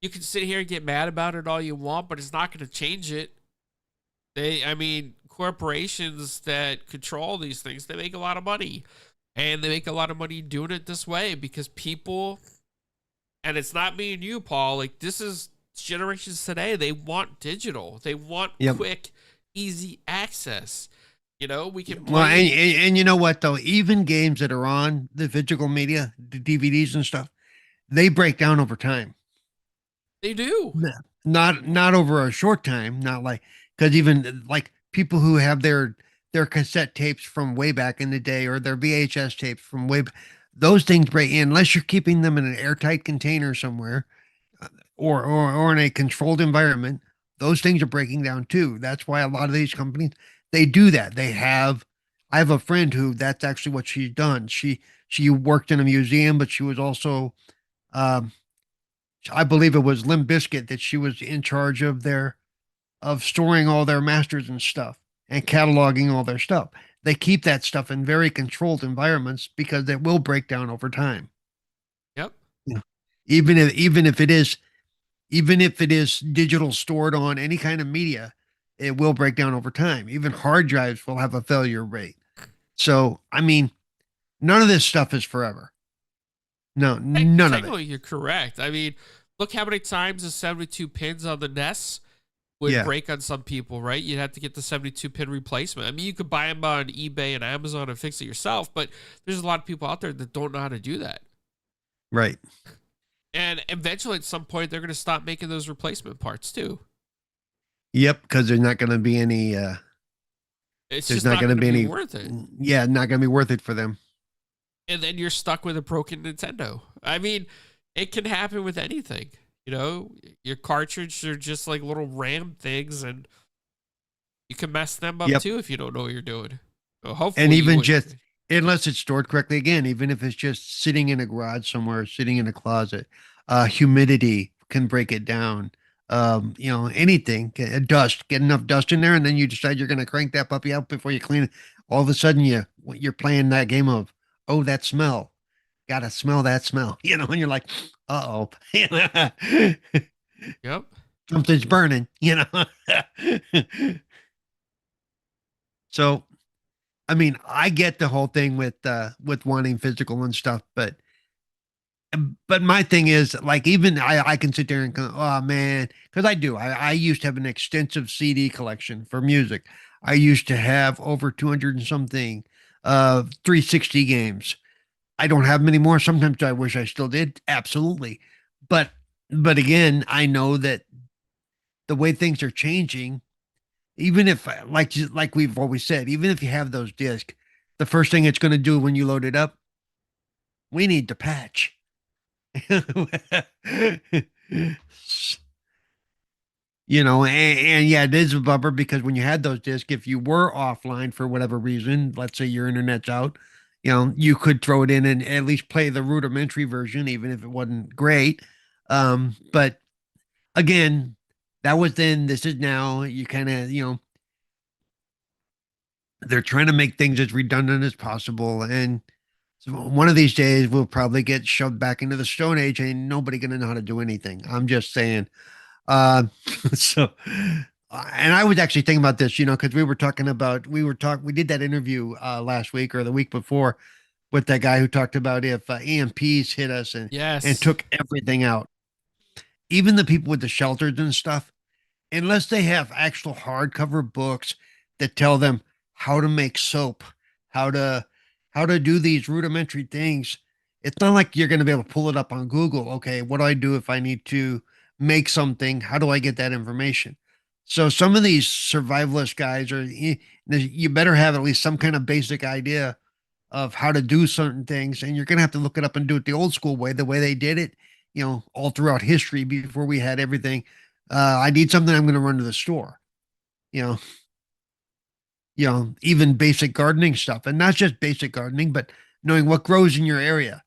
You can sit here and get mad about it all you want, but it's not going to change it. I mean, corporations that control these things, they make a lot of money, and they make a lot of money doing it this way because people, and it's not me and you, Paul. Like this is generations today. They want digital. They want Yep. quick, easy access. You know, we can Well, play. and you know what though? Even games that are on the physical media, the DVDs and stuff, they break down over time. They do. No. Not over a short time, not like because even like people who have their cassette tapes from way back in the day or their VHS tapes from those things break unless you're keeping them in an airtight container somewhere or in a controlled environment. Those things are breaking down too. That's why a lot of these companies they do that. I have a friend who that's actually what she's done. She worked in a museum, but she was also um I believe it was Limp Bizkit that she was in charge of of storing all their masters and stuff and cataloging all their stuff. They keep that stuff in very controlled environments because it will break down over time. Yep. You know, even if it is digital stored on any kind of media, it will break down over time. Even hard drives will have a failure rate. So, I mean, none of this stuff is forever. No, none of it. Technically, you're correct. I mean, look how many times the 72 pins on the NES would Yeah, break on some people, right? You'd have to get the 72 pin replacement. I mean, you could buy them on eBay and Amazon and fix it yourself, but there's a lot of people out there that don't know how to do that. right. And eventually, at some point, they're going to stop making those replacement parts too. Yep, because there's not going to be It's there's just not not going to going to be be any, worth it. yeah, not going to be worth it for them. And then you're stuck with a broken Nintendo. I mean, it can happen with anything. You know, your cartridge are just like little RAM things, and you can mess them up Yep. too if you don't know what you're doing. So And hopefully you even wouldn't. just, unless it's stored correctly, again, even if it's just sitting in a garage somewhere, sitting in a closet, humidity can break it down. Anything, dust, get enough dust in there, and then you decide you're going to crank that puppy out before you clean it. All of a sudden, you're playing that game of, oh, that smell. Gotta smell that smell, and you're like, uh oh, Yep. something's burning. So, I mean, I get the whole thing with wanting physical and stuff, but my thing is like even I can sit there and go, oh man, because I do. I used to have an extensive CD collection for music. I used to have over 200 and something 360 games. I don't have many more. Sometimes I wish I still did. Absolutely. But but again, I know that the way things are changing, even if like we've always said, even if you have those discs, the first thing it's going to do when you load it up, we need to patch. and yeah, it is a bummer because when you had those discs, if you were offline for whatever reason, let's say your internet's out, you could throw it in and at least play the rudimentary version, even if it wasn't great. But again, that was then, this is now. You kind of, they're trying to make things as redundant as possible. And so one of these days, we'll probably get shoved back into the Stone Age. Ain't nobody going to know how to do anything. I'm just saying. Uh, so, and I was actually thinking about this, because we did that interview last week or the week before with that guy who talked about if EMPs hit us and Yes. took everything out, even the people with the shelters and stuff, unless they have actual hardcover books that tell them how to make soap, how to how to do these rudimentary things. It's not like you're going to be able to pull it up on Google. Okay, what do I do if I need to make something? How do I get that information? So some of these survivalist guys are you better have at least some kind of basic idea of how to do certain things, and you're going to have to look it up and do it the old school way, the way they did it, all throughout history before we had everything. I need something, I'm going to run to the store. You know, even basic gardening stuff, and not just basic gardening, but knowing what grows in your area.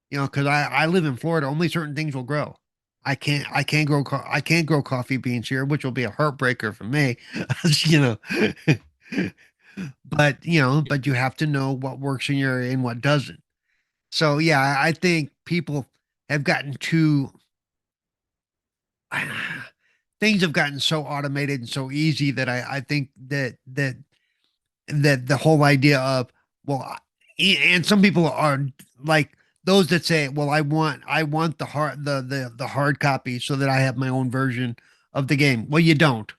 Because I live in Florida, only certain things will grow. I can't grow coffee beans here, which will be a heartbreaker for me. you know, but you have to know what works in your area and what doesn't. So yeah, I think people have gotten too things have gotten so automated and so easy that I think that the whole idea of well, and some people are like those that say, well, I want the hard copy so that I have my own version of the game. Well, you don't.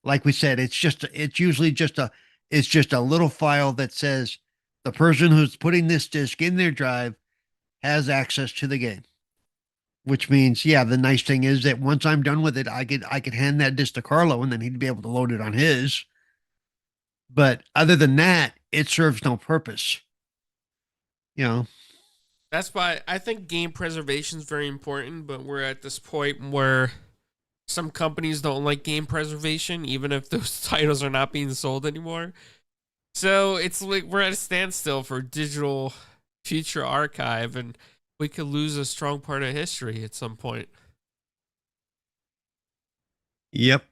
Like we said, it's usually just a little file that says the person who's putting this disc in their drive has access to the game. Which means, yeah, the nice thing is that once I'm done with it, I could hand that disc to Carlo and then he'd be able to load it on his. But other than that, it serves no purpose. You know, That's why I think game preservation is very important, but we're at this point where some companies don't like game preservation, even if those titles are not being sold anymore. So it's like we're at a standstill for digital future archive, and we could lose a strong part of history at some point. yep.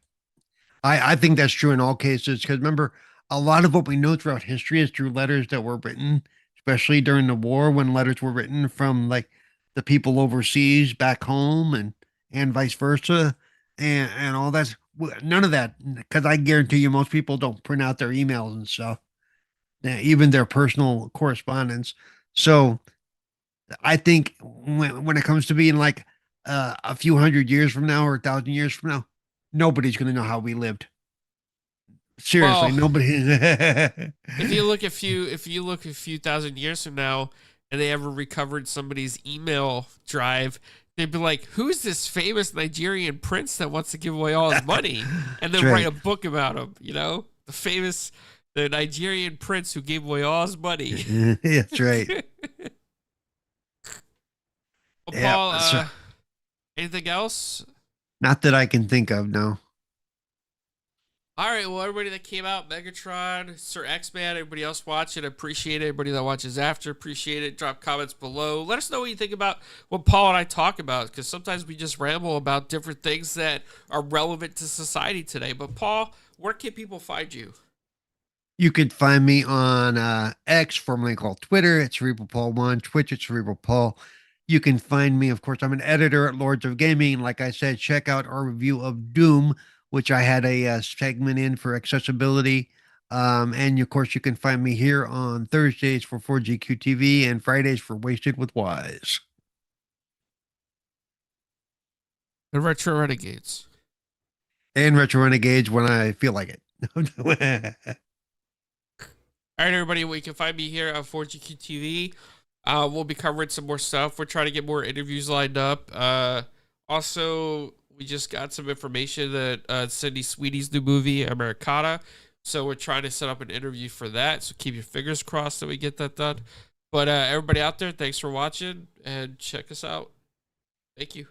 I think that's true in all cases because remember, a lot of what we know throughout history is through letters that were written, especially during the war when letters were written from like the people overseas back home and vice versa and all that. None of that because I guarantee you most people don't print out their emails and stuff, even their personal correspondence. So I think when it comes to being like a few hundred years from now or 1,000 years from now, nobody's going to know how we lived. Seriously, Well, nobody. if you look a few thousand years from now, and they ever recovered somebody's email drive, they'd be like, "Who's this famous Nigerian prince that wants to give away all his money?" And then write Right. a book about him. The Nigerian prince who gave away all his money. That's right. Well, Yeah. Paul, So, anything else? not that I can think of. No. All right, well, everybody that came out, Megatron, Sir X-Man, everybody else watching, appreciate it. Everybody that watches after, appreciate it. Drop comments below. Let us know what you think about what Paul and I talk about, because sometimes we just ramble about different things that are relevant to society today. But, Paul, where can people find you? You could find me on X, formerly called Twitter. It's Cerebral Paul One. Twitch, it's Cerebral Paul. You can find me, of course. I'm an editor at Lords of Gaming. Like I said, check out our review of Doom, which I had a segment in for accessibility. And of course, you can find me here on Thursdays for 4GQ TV and Fridays for Wasted with Wise. The Retro Renegades. And Retro Renegades when I feel like it. All right, everybody, well, you can find me here on 4GQ TV. We'll be covering some more stuff. We're trying to get more interviews lined up. Also, we just got some information that Sydney Sweeney's new movie, Americana. So we're trying to set up an interview for that. So keep your fingers crossed that we get that done. But everybody out there, thanks for watching and check us out. Thank you.